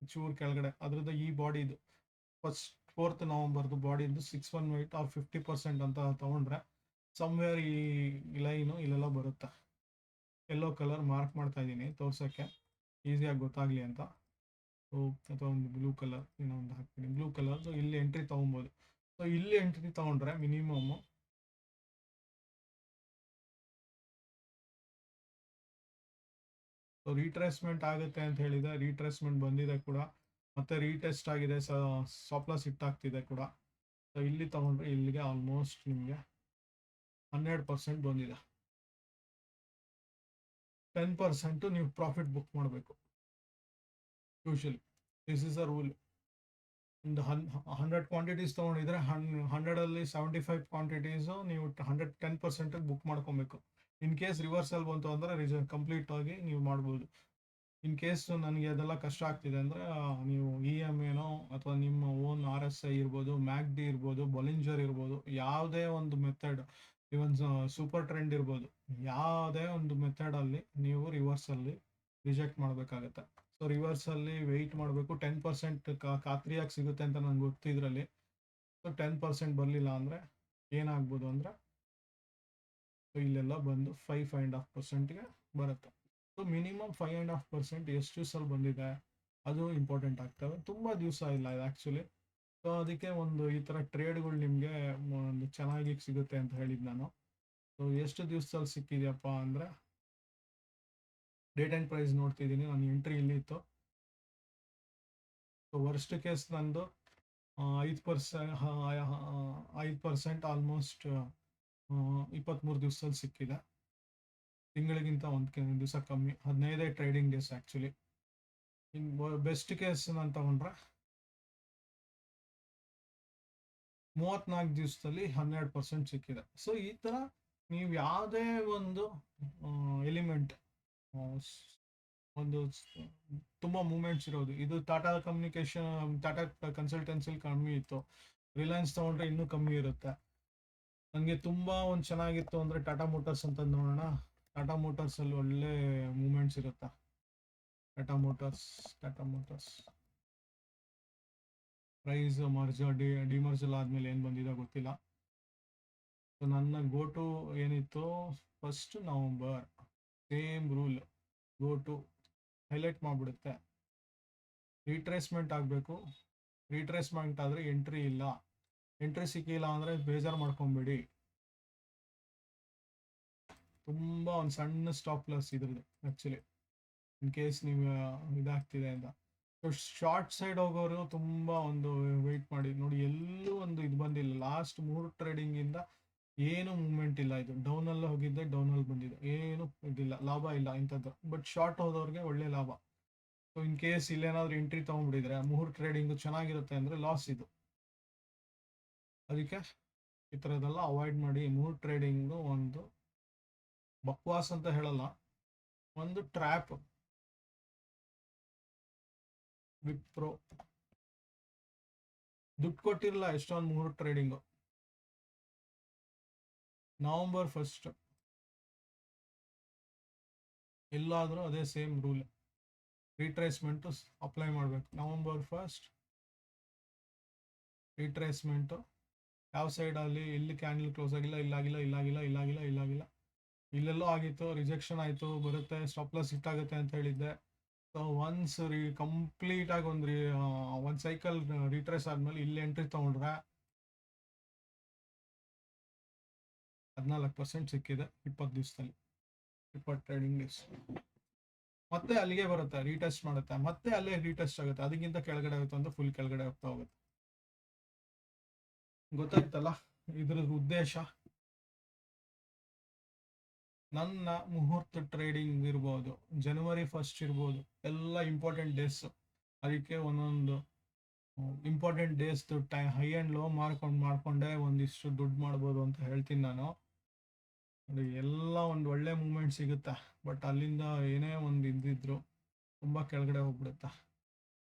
ಚೂರು ಕೆಳಗಡೆ ಅದ್ರದ್ದು ಈ ಬಾಡಿದು 4th ನವಂಬರ್ದು ಬಾಡಿದು 618 ಆರ್ 50% ಅಂತ ತೊಗೊಂಡ್ರೆ ಸಮ್ವೇರ್ ಈ ಲೈನು ಇಲ್ಲೆಲ್ಲ ಬರುತ್ತೆ. ಯೆಲ್ಲೋ ಕಲರ್ ಮಾರ್ಕ್ ಮಾಡ್ತಾ ಇದ್ದೀನಿ ತೋರ್ಸೋಕ್ಕೆ ಈಸಿಯಾಗಿ ಗೊತ್ತಾಗಲಿ ಅಂತ. ಸೊ ಅಥವಾ ಒಂದು ಬ್ಲೂ ಕಲರ್ ಏನೋ ಒಂದು ಹಾಕ್ತೀನಿ, ಬ್ಲೂ ಕಲರ್. ಸೊ ಇಲ್ಲಿ ಎಂಟ್ರಿ ತೊಗೊಬೋದು. ಸೊ ಇಲ್ಲಿ ಎಂಟ್ರಿ ತೊಗೊಂಡ್ರೆ ಮಿನಿಮಮ್ಮು ಸೊ ರೀಟ್ರೇಸ್ಮೆಂಟ್ ಆಗುತ್ತೆ ಅಂತ ಹೇಳಿದೆ. ರೀಟ್ರೇಸ್ಮೆಂಟ್ ಬಂದಿದೆ ಕೂಡ, ಮತ್ತೆ ರೀಟೆಸ್ಟ್ ಆಗಿದೆ, ಸ್ಟಾಪ್ ಲಾಸ್ ಹಿಟ್ ಆಗ್ತಿದೆ ಕೂಡ. ಸೊ ಇಲ್ಲಿ ತೊಗೊಂಡ್ರೆ ಇಲ್ಲಿಗೆ ಆಲ್ಮೋಸ್ಟ್ ನಿಮಗೆ 12% ಬಂದಿದೆ. 10% ನೀವು ಪ್ರಾಫಿಟ್ ಬುಕ್ ಮಾಡಬೇಕು usually. This is a rule. ಒಂದು 100 ಕ್ವಾಂಟಿಟೀಸ್ ತೊಗೊಂಡಿದ್ರೆ 100ಅಲ್ಲಿ 75 ಕ್ವಾಂಟಿಟೀಸು ನೀವು 10% ಬುಕ್ ಮಾಡ್ಕೊಬೇಕು. ಇನ್ ಕೇಸ್ ರಿವರ್ಸಲ್ ಬಂತು ಅಂದರೆ ಕಂಪ್ಲೀಟ್ ಆಗಿ ನೀವು ಮಾಡ್ಬೋದು. ಇನ್ ಕೇಸ್ ನನಗೆ ಅದೆಲ್ಲ ಕಷ್ಟ ಆಗ್ತಿದೆ ಅಂದರೆ ನೀವು EMAನೋ ಅಥವಾ ನಿಮ್ಮ ಓನ್ RSI ಇರ್ಬೋದು, MACD ಇರ್ಬೋದು, ಬೊಲಿಂಜರ್ ಇರ್ಬೋದು, ಯಾವುದೇ ಒಂದು ಮೆಥಡ್, ಇವನ್ ಸೂಪರ್ ಟ್ರೆಂಡ್ ಇರ್ಬೋದು, ಯಾವುದೇ ಒಂದು ಮೆಥಡಲ್ಲಿ ನೀವು ರಿವರ್ಸಲ್ಲಿ ರಿಜೆಕ್ಟ್ ಮಾಡಬೇಕಾಗತ್ತೆ. ಸೊ ರಿವರ್ಸಲ್ಲಿ ವೆಯ್ಟ್ ಮಾಡಬೇಕು. 10% ಖಾತ್ರಿಯಾಗಿ ಸಿಗುತ್ತೆ ಅಂತ ನನಗೆ ಗೊತ್ತಿದ್ರಲ್ಲಿ. ಸೊ 10% ಬರಲಿಲ್ಲ ಅಂದರೆ ಏನಾಗ್ಬೋದು ಅಂದರೆ ಇಲ್ಲೆಲ್ಲ ಬಂದು 5.5%ಗೆ ಬರುತ್ತೆ. ಸೊ ಮಿನಿಮಮ್ 5.5% ಎಷ್ಟು ದಿವಸಲ್ಲಿ ಬಂದಿದೆ ಅದು ಇಂಪಾರ್ಟೆಂಟ್ ಆಗ್ತವೆ. ತುಂಬ ದಿವಸ ಇಲ್ಲ ಇದು ಆ್ಯಕ್ಚುಲಿ. ಸೊ ಅದಕ್ಕೆ ಒಂದು ಈ ಥರ ಟ್ರೇಡ್ಗಳು ನಿಮಗೆ ಒಂದು ಚೆನ್ನಾಗಿ ಸಿಗುತ್ತೆ ಅಂತ ಹೇಳಿದ್ದು ನಾನು. ಸೊ ಎಷ್ಟು ದಿವಸದಲ್ಲಿ ಸಿಕ್ಕಿದೆಯಪ್ಪ ಅಂದರೆ ಡೇಟ್ ಆ್ಯಂಡ್ ಪ್ರೈಸ್ ನೋಡ್ತಿದ್ದೀನಿ. ನಾನು ಎಂಟ್ರಿ ಇಲ್ಲಿತ್ತು. ಸೊ ವರ್ಸ್ಟ್ ಕೇಸ್ ನಂದು 5% ಆಲ್ಮೋಸ್ಟ್ 23 ದಿವಸದಲ್ಲಿ ಸಿಕ್ಕಿದೆ. ತಿಂಗಳಿಗಿಂತ ಒಂದು ದಿವಸ ಕಮ್ಮಿ, 15 ಟ್ರೇಡಿಂಗ್ ಡೇಸ್ ಆ್ಯಕ್ಚುಲಿ. ಇನ್ನು ಬೆಸ್ಟ್ ಕೇಸ್ ನಾನು ತಗೊಂಡ್ರೆ 34 ದಿವಸದಲ್ಲಿ 12% ಸಿಕ್ಕಿದೆ. ಸೊ ಈ ಥರ ನೀವು ಯಾವುದೇ ಒಂದು ಎಲಿಮೆಂಟ್ ಒಂದು ತುಂಬ ಮೂಮೆಂಟ್ಸ್ ಇರೋದು. ಇದು ಟಾಟಾ ಕನ್ಸಲ್ಟೆನ್ಸಿಲಿ ಕಮ್ಮಿ ಇತ್ತು. ರಿಲಯನ್ಸ್ ತೊಗೊಂಡ್ರೆ ಇನ್ನೂ ಕಮ್ಮಿ ಇರುತ್ತೆ. ನನಗೆ ತುಂಬ ಒಂದು ಚೆನ್ನಾಗಿತ್ತು ಅಂದರೆ ಟಾಟಾ ಮೋಟರ್ಸ್ ಅಂತ ನೋಡೋಣ. ಟಾಟಾ ಮೋಟರ್ಸಲ್ಲಿ ಒಳ್ಳೆ ಮೂಮೆಂಟ್ಸ್ ಇರುತ್ತೆ. ಟಾಟಾ ಮೋಟರ್ಸ್ ಪ್ರೈಸ್ ಡಿಮರ್ಜಲ್ ಆದಮೇಲೆ ಏನು ಬಂದಿದೆ ಗೊತ್ತಿಲ್ಲ. ಸೊ ನನ್ನ ಗೋಟು ಏನಿತ್ತು 1 ನವಂಬರ್, ಸೇಮ್ ರೂಲ್, ಗೋಟು ಹೈಲೈಟ್ ಮಾಡಿಬಿಡುತ್ತೆ. ರೀಟ್ರೇಸ್ಮೆಂಟ್ ಆಗಬೇಕು. ರೀಟ್ರೇಸ್ಮೆಂಟ್ ಆದರೆ ಎಂಟ್ರಿ ಇಲ್ಲ. ಎಂಟ್ರಿ ಸಿಕ್ಕಿಲ್ಲ ಅಂದರೆ ಬೇಜಾರು ಮಾಡ್ಕೊಬೇಡಿ. ತುಂಬ ಒಂದು ಸಣ್ಣ ಸ್ಟಾಪ್ ಲಾಸ್ ಇದ್ರದ್ದು ಆ್ಯಕ್ಚುಲಿ, ಇನ್ ಕೇಸ್ ನೀವು ಇದಾಗ್ತಿದೆ ಅಂತ. ಸೊ ಶಾರ್ಟ್ ಸೈಡ್ ಹೋಗೋರು ತುಂಬ ಒಂದು ವೆಯ್ಟ್ ಮಾಡಿ ನೋಡಿ. ಎಲ್ಲೂ ಒಂದು ಇದು ಬಂದಿಲ್ಲ. ಲಾಸ್ಟ್ 3 ಟ್ರೇಡಿಂಗಿಂದ ಏನು ಮೂವ್ಮೆಂಟ್ ಇಲ್ಲ. ಇದು ಡೌನಲ್ಲಿ ಹೋಗಿದ್ದೆ, ಡೌನಲ್ಲಿ ಬಂದಿದೆ, ಏನು ಇದಿಲ್ಲ, ಲಾಭ ಇಲ್ಲ ಇಂಥದ್ದು. ಬಟ್ ಶಾರ್ಟ್ ಹೋದವ್ರಿಗೆ ಒಳ್ಳೆ ಲಾಭ. ಸೊ ಇನ್ ಕೇಸ್ ಇಲ್ಲೇನಾದರೂ ಎಂಟ್ರಿ ತೊಗೊಂಡ್ಬಿಟ್ಟಿದ್ರೆ 3 ಟ್ರೇಡಿಂಗು ಚೆನ್ನಾಗಿರುತ್ತೆ ಅಂದರೆ ಲಾಸ್ ಇದು. ಅದಕ್ಕೆ ಈ ಥರದ್ದೆಲ್ಲ ಅವಾಯ್ಡ್ ಮಾಡಿ. 3 ಟ್ರೇಡಿಂಗು ಒಂದು ಬಕ್ವಾಸ್ ಅಂತ ಹೇಳಲ್ಲ, ಒಂದು ಟ್ರ್ಯಾಪ್. ವಿಪ್ರೋ ದುಡ್ಡು ಕೊಟ್ಟಿರಲ್ಲ ಎಷ್ಟೊಂದು 3 ಟ್ರೇಡಿಂಗು. ನವಂಬರ್ 1 ಎಲ್ಲಾದರೂ ಅದೇ ಸೇಮ್ ರೂಲ್, ರೀಟ್ರೇಸ್ಮೆಂಟು ಅಪ್ಲೈ ಮಾಡಬೇಕು. ನವಂಬರ್ 1 ರೀಟ್ರೇಸ್ಮೆಂಟು ಯಾವ ಸೈಡಲ್ಲಿ ಎಲ್ಲಿ ಕ್ಯಾಂಡಲ್ ಕ್ಲೋಸ್ ಆಗಿಲ್ಲ, ಇಲ್ಲಾಗಿಲ್ಲ, ಇಲ್ಲೆಲ್ಲೋ ಆಗಿತ್ತು, ರಿಜೆಕ್ಷನ್ ಆಯಿತು, ಬರುತ್ತೆ, ಸ್ಟಾಪ್ ಲಾಸ್ ಹಿಟ್ ಆಗುತ್ತೆ ಅಂತ ಹೇಳಿದ್ದೆ. ಸೊ ಒನ್ಸ್ ಕಂಪ್ಲೀಟಾಗಿ ಒಂದು ಸೈಕಲ್ ರೀಟ್ರೇಸ್ ಆದಮೇಲೆ ಇಲ್ಲಿ ಎಂಟ್ರಿ ತೊಗೊಂಡ್ರೆ 14% ಸಿಕ್ಕಿದೆ 20 ದಿವಸದಲ್ಲಿ. 20 ಟ್ರೇಡಿಂಗ್ ಡೇಸ್. ಮತ್ತೆ ಅಲ್ಲಿಗೆ ಬರುತ್ತೆ, ರೀಟೆಸ್ಟ್ ಮಾಡುತ್ತೆ, ಮತ್ತೆ ಅಲ್ಲೇ ರೀಟೆಸ್ಟ್ ಆಗುತ್ತೆ, ಅದಕ್ಕಿಂತ ಕೆಳಗಡೆ ಆಗುತ್ತೆ ಅಂತ ಫುಲ್ ಕೆಳಗಡೆ ಹೋಗ್ತಾ ಹೋಗುತ್ತೆ. ಗೊತ್ತಾಯ್ತಲ್ಲ ಇದ್ರದ್ದು ಉದ್ದೇಶ. ನನ್ನ ಮುಹೂರ್ತ ಟ್ರೇಡಿಂಗ್ ಇರ್ಬೋದು, ಜನವರಿ 1 ಇರ್ಬೋದು, ಎಲ್ಲ ಇಂಪಾರ್ಟೆಂಟ್ ಡೇಸ್. ಅದಕ್ಕೆ ಒಂದೊಂದು important days high and low ಮಾಡ್ಕೊಂಡೆ ಒಂದಿಷ್ಟು ದುಡ್ಡು ಮಾಡ್ಬೋದು ಅಂತ ಹೇಳ್ತೀನಿ ನಾನು. ಎಲ್ಲ ಒಂದು ಒಳ್ಳೆ ಮೂಮೆಂಟ್ ಸಿಗುತ್ತೆ, ಬಟ್ ಅಲ್ಲಿಂದ ಏನೇ ಒಂದು ಇದ್ದಿದ್ರು ತುಂಬ ಕೆಳಗಡೆ ಹೋಗ್ಬಿಡುತ್ತೆ.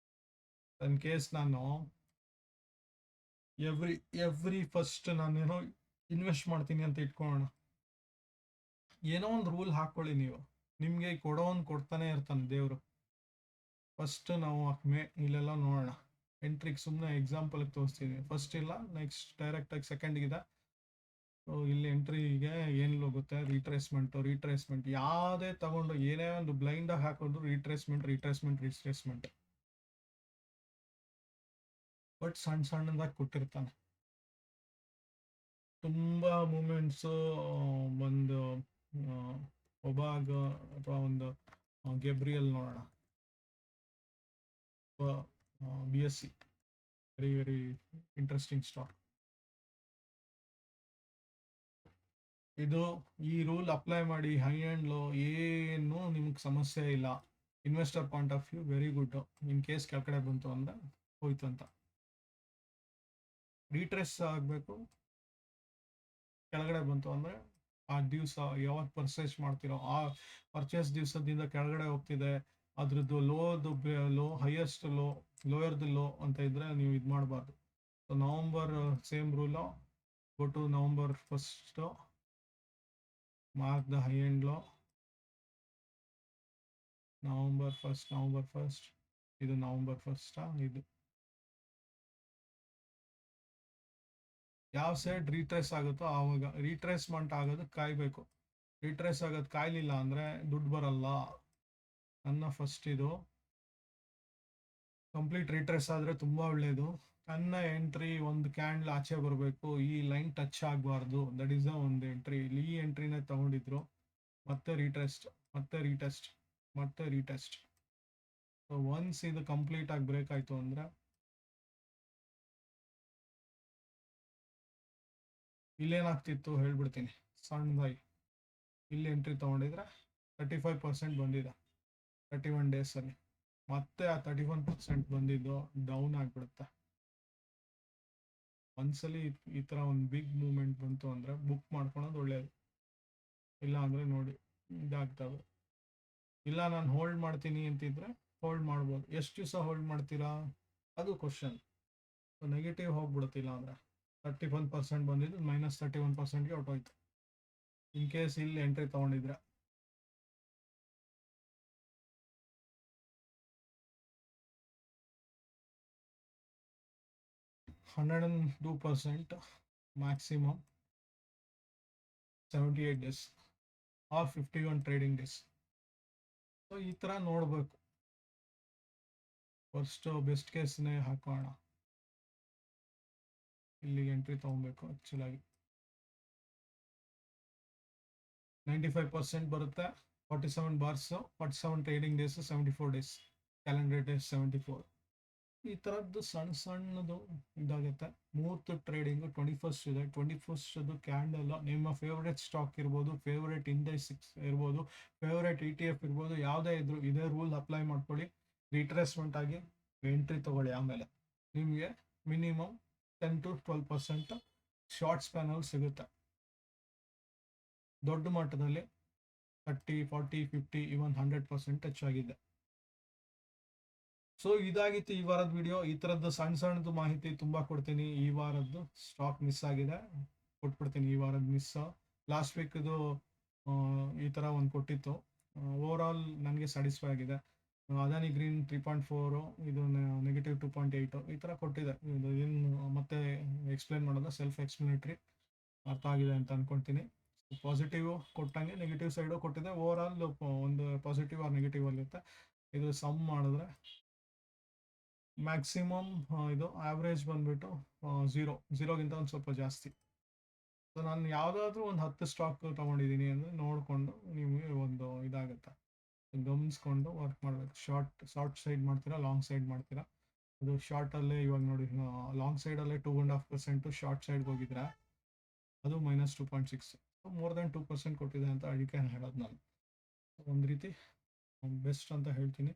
ಇನ್ ಕೇಸ್ ನಾನು ಎವ್ರಿ ಫಸ್ಟ್ ನಾನೇನೋ ಇನ್ವೆಸ್ಟ್ ಮಾಡ್ತೀನಿ ಅಂತ ಇಟ್ಕೊಳ್ಳೋಣ, ಏನೋ ಒಂದು ರೂಲ್ ಹಾಕ್ಕೊಳ್ಳಿ ನೀವು, ನಿಮಗೆ ಕೊಡ್ತಾನೆ ಇರ್ತಾನೆ ದೇವರು. ಫಸ್ಟ್ ನಾವು ಇಲ್ಲೆಲ್ಲ ನೋಡೋಣ, ಎಂಟ್ರಿಗೆ ಸುಮ್ಮನೆ ಎಕ್ಸಾಂಪಲ್ಗೆ ತೋರಿಸ್ತೀನಿ. ಫಸ್ಟ್ ಇಲ್ಲ, ನೆಕ್ಸ್ಟ್ ಡೈರೆಕ್ಟಾಗಿ ಸೆಕೆಂಡ್ಗಿದೆ. ಸೊ ಇಲ್ಲಿ ಎಂಟ್ರಿಗೆ ಏನು ಹೋಗುತ್ತೆ, ರೀಟ್ರೇಸ್ಮೆಂಟ್ ಯಾವುದೇ ತಗೊಂಡು ಏನೇ ಒಂದು ಬ್ಲೈಂಡಾಗಿ ಹಾಕೊಂಡು ರೀಟ್ರೇಸ್ಮೆಂಟ್. ಬಟ್ ಸಣ್ಣದಾಗಿ ಕೊಟ್ಟಿರ್ತಾನೆ. ತುಂಬ ಮೂಮೆಂಟ್ಸು ಒಂದು ಒಬಾಗ ಅಥವಾ ಒಂದು ಗೆಬ್ರಿಯಲ್ ನೋಡೋಣ, BSC, very very interesting stock. ಇದು ಈ ರೂಲ್ ಅಪ್ಲೈ ಮಾಡಿ ಹೈ ಆ್ಯಂಡ್ ಲೋ ಏನು ನಿಮ್ಗೆ ಸಮಸ್ಯೆ ಇಲ್ಲ. Investor point of view very good. In case ಕೆಳಗಡೆ ಬಂತು ಅಂದರೆ ಹೋಯ್ತು ಅಂತ. ರೀಟ್ರೇಸ್ ಆಗಬೇಕು, ಕೆಳಗಡೆ ಬಂತು ಅಂದರೆ ಆ ದಿವಸ ಯಾವತ್ತು ಪರ್ಚೇಸ್ ಮಾಡ್ತಿರೋ ಆ ಪರ್ಚೇಸ್ ದಿವಸದಿಂದ ಕೆಳಗಡೆ ಹೋಗ್ತಿದೆ, ಅದ್ರದ್ದು ಹೈಯೆಸ್ಟ್ ಲೋಯರ್ದು ಲೋ ಅಂತ ಇದ್ರೆ ನೀವು ಇದು ಮಾಡಬಾರ್ದು. So November same rule, go to November 1, mark the high and low. November 1 ಇದು ನವಂಬರ್ 1 ಇದು ಯಾವ ಸೈಡ್ ರೀಟ್ರೇಸ್ ಆಗುತ್ತೋ ಆವಾಗ ರೀಟ್ರೇಸ್ಮೆಂಟ್ ಆಗೋದಕ್ಕೆ ಕಾಯಬೇಕು. ರೀಟ್ರೇಸ್ ಆಗೋದು ಕಾಯಲಿಲ್ಲ ಅಂದರೆ ದುಡ್ಡು ಬರಲ್ಲ. ನನ್ನ ಫಸ್ಟ್ ಇದು ಕಂಪ್ಲೀಟ್ ರೀಟ್ರೇಸ್ ಆದರೆ ತುಂಬ ಒಳ್ಳೆಯದು. ನನ್ನ ಎಂಟ್ರಿ ಒಂದು ಕ್ಯಾಂಡಲ್ ಆಚೆ ಬರಬೇಕು, ಈ ಲೈನ್ ಟಚ್ ಆಗಬಾರ್ದು, ದಟ್ ಈಸ್ ದ ಒಂದು ಎಂಟ್ರಿ. ಇಲ್ಲಿ ಈ ಎಂಟ್ರಿನೇ ತಗೊಂಡಿದ್ರು, ಮತ್ತೆ ರೀಟೆಸ್ಟ್. ಸೊ ಒನ್ಸ್ ಇದು ಕಂಪ್ಲೀಟ್ ಆಗಿ ಬ್ರೇಕ್ ಆಯಿತು ಅಂದರೆ ಇಲ್ಲೇನಾಗ್ತಿತ್ತು ಹೇಳ್ಬಿಡ್ತೀನಿ ಸಣ್ಣದಾಗಿ. ಇಲ್ಲಿ ಎಂಟ್ರಿ ತೊಗೊಂಡಿದ್ರೆ 35% ಬಂದಿದೆ 31 ಡೇಸಲ್ಲಿ. ಮತ್ತೆ ಆ 31% ಬಂದಿದ್ದು ಡೌನ್ ಆಗಿಬಿಡುತ್ತೆ. ಒಂದ್ಸಲಿ ಈ ಥರ ಒಂದು ಬಿಗ್ ಮೂಮೆಂಟ್ ಬಂತು ಅಂದರೆ ಬುಕ್ ಮಾಡ್ಕೊಳೋದು ಒಳ್ಳೆಯದು. ಇಲ್ಲ ಅಂದರೆ ನೋಡಿ ಇದಾಗ್ತವೆ. ಇಲ್ಲ ನಾನು ಹೋಲ್ಡ್ ಮಾಡ್ತೀನಿ ಅಂತಿದ್ರೆ ಹೋಲ್ಡ್ ಮಾಡ್ಬೋದು. ಎಷ್ಟು ದಿವಸ ಹೋಲ್ಡ್ ಮಾಡ್ತೀರಾ ಅದು ಕ್ವಶನ್. ನೆಗೆಟಿವ್ ಹೋಗ್ಬಿಡುತ್ತಿಲ್ಲ ಅಂದರೆ 31% ಬಂದಿದ್ದು -31%ಗೆ ಹೊಟ್ಟೋಯ್ತು. ಇನ್ ಕೇಸ್ ಇಲ್ಲಿ ಎಂಟ್ರಿ ತೊಗೊಂಡಿದ್ರೆ $102% maximum 78 days or 51 trading days. So ಈ ಥರ ನೋಡಬೇಕು. ಫಸ್ಟು ಬೆಸ್ಟ್ ಕೇಸ್ನೇ ಹಾಕೋಣ. ಇಲ್ಲಿಗೆ ಎಂಟ್ರಿ ತೊಗೊಬೇಕು. ಆ್ಯಕ್ಚುಲಾಗಿ 95% ಬರುತ್ತೆ, 47 bars, 47 trading days, 74 days, calendar days 74. ಈ ಥರದ್ದು ಸಣ್ಣದು ಇದಾಗುತ್ತೆ. ಮೂರ್ತು ಟ್ರೇಡಿಂಗು 21st ಇದೆ. 21st ಕ್ಯಾಂಡಲ್ ನಿಮ್ಮ ಫೇವ್ರೇಟ್ ಸ್ಟಾಕ್ ಇರ್ಬೋದು, ಫೇವ್ರೇಟ್ ಇಂಡೆಕ್ಸ್ ಇರ್ಬೋದು, ಫೇವ್ರೇಟ್ ETF ಇರ್ಬೋದು, ಯಾವುದೇ ಇದ್ರು ಇದೇ ರೂಲ್ ಅಪ್ಲೈ ಮಾಡ್ಕೊಳ್ಳಿ. ರೀಟ್ರೇಸ್ಮೆಂಟ್ ಆಗಿ ಎಂಟ್ರಿ ತೊಗೊಳ್ಳಿ. ಆಮೇಲೆ ನಿಮಗೆ ಮಿನಿಮಮ್ 10 to 12% ಶಾರ್ಟ್ ಸ್ಪ್ಯಾನಲ್ಲಿ ಸಿಗುತ್ತೆ. ದೊಡ್ಡ ಮಟ್ಟದಲ್ಲಿ 30, 40, 50, ಇವನ್ 100% ಟಚ್ ಆಗಿದೆ. ಸೊ ಇದಾಗಿತ್ತು ಈ ವಾರದ ವಿಡಿಯೋ. ಈ ಥರದ್ದು ಸಣ್ಣದು ಮಾಹಿತಿ ತುಂಬ ಕೊಡ್ತೀನಿ. ಈ ವಾರದ್ದು ಸ್ಟಾಕ್ ಮಿಸ್ ಆಗಿದೆ, ಕೊಟ್ಬಿಡ್ತೀನಿ. ಈ ವಾರದ ಮಿಸ್ ಲಾಸ್ಟ್ ವೀಕ್ದು ಈ ಥರ ಒಂದು ಕೊಟ್ಟಿತ್ತು. ಓವರ್ ಆಲ್ ನನಗೆ ಸ್ಯಾಟಿಸ್ಫೈ ಆಗಿದೆ. ಅದಾನಿ ಗ್ರೀನ್ 3.4, ಇದು -2.8 ಈ ಥರ ಕೊಟ್ಟಿದೆ. ಇದು ಏನು ಮತ್ತೆ ಎಕ್ಸ್ಪ್ಲೇನ್ ಮಾಡೋದು, ಸೆಲ್ಫ್ ಎಕ್ಸ್ಪ್ಲನೇಟ್ರಿ, ಅರ್ಥ ಆಗಿದೆ ಅಂತ ಅಂದ್ಕೊಳ್ತೀನಿ. ಪಾಸಿಟಿವ್ ಕೊಟ್ಟಂಗೆ ನೆಗೆಟಿವ್ ಸೈಡು ಕೊಟ್ಟಿದೆ. ಓವರ್ ಆಲ್ ಒಂದು ಪಾಸಿಟಿವ್ ಆರ್ ನೆಗೆಟಿವ್ ಅಲ್ಲಿರುತ್ತೆ. ಇದು ಸಮ್ ಮಾಡಿದ್ರೆ ಮ್ಯಾಕ್ಸಿಮಮ್ ಇದು ಆವ್ರೇಜ್ ಬಂದ್ಬಿಟ್ಟು 0ಗಿಂತ ಒಂದು ಸ್ವಲ್ಪ ಜಾಸ್ತಿ. ಸೊ ನಾನು ಯಾವುದಾದ್ರೂ ಒಂದು 10 ಸ್ಟಾಕ್ ತೊಗೊಂಡಿದ್ದೀನಿ ಅಂದರೆ ನೋಡಿಕೊಂಡು ನಿಮಗೆ ಒಂದು ಇದಾಗುತ್ತೆ, ಗಮನಿಸ್ಕೊಂಡು ವರ್ಕ್ ಮಾಡಬೇಕು. ಶಾರ್ಟ್ ಸೈಡ್ ಮಾಡ್ತೀರಾ, ಲಾಂಗ್ ಸೈಡ್ ಮಾಡ್ತೀರಾ. ಅದು ಶಾರ್ಟಲ್ಲೇ ಇವಾಗ ನೋಡಿ, ಲಾಂಗ್ ಸೈಡಲ್ಲೇ 2.5% ಶಾರ್ಟ್ ಸೈಡ್ಗೆ ಹೋಗಿದ್ರೆ ಅದು -2.6, ಮೋರ್ ದೆನ್ 2% ಕೊಟ್ಟಿದೆ ಅಂತ ಅದಕ್ಕೆ ಹೇಳೋದು ನಾನು. ಒಂದು ರೀತಿ ಬೆಸ್ಟ್ ಅಂತ ಹೇಳ್ತೀನಿ.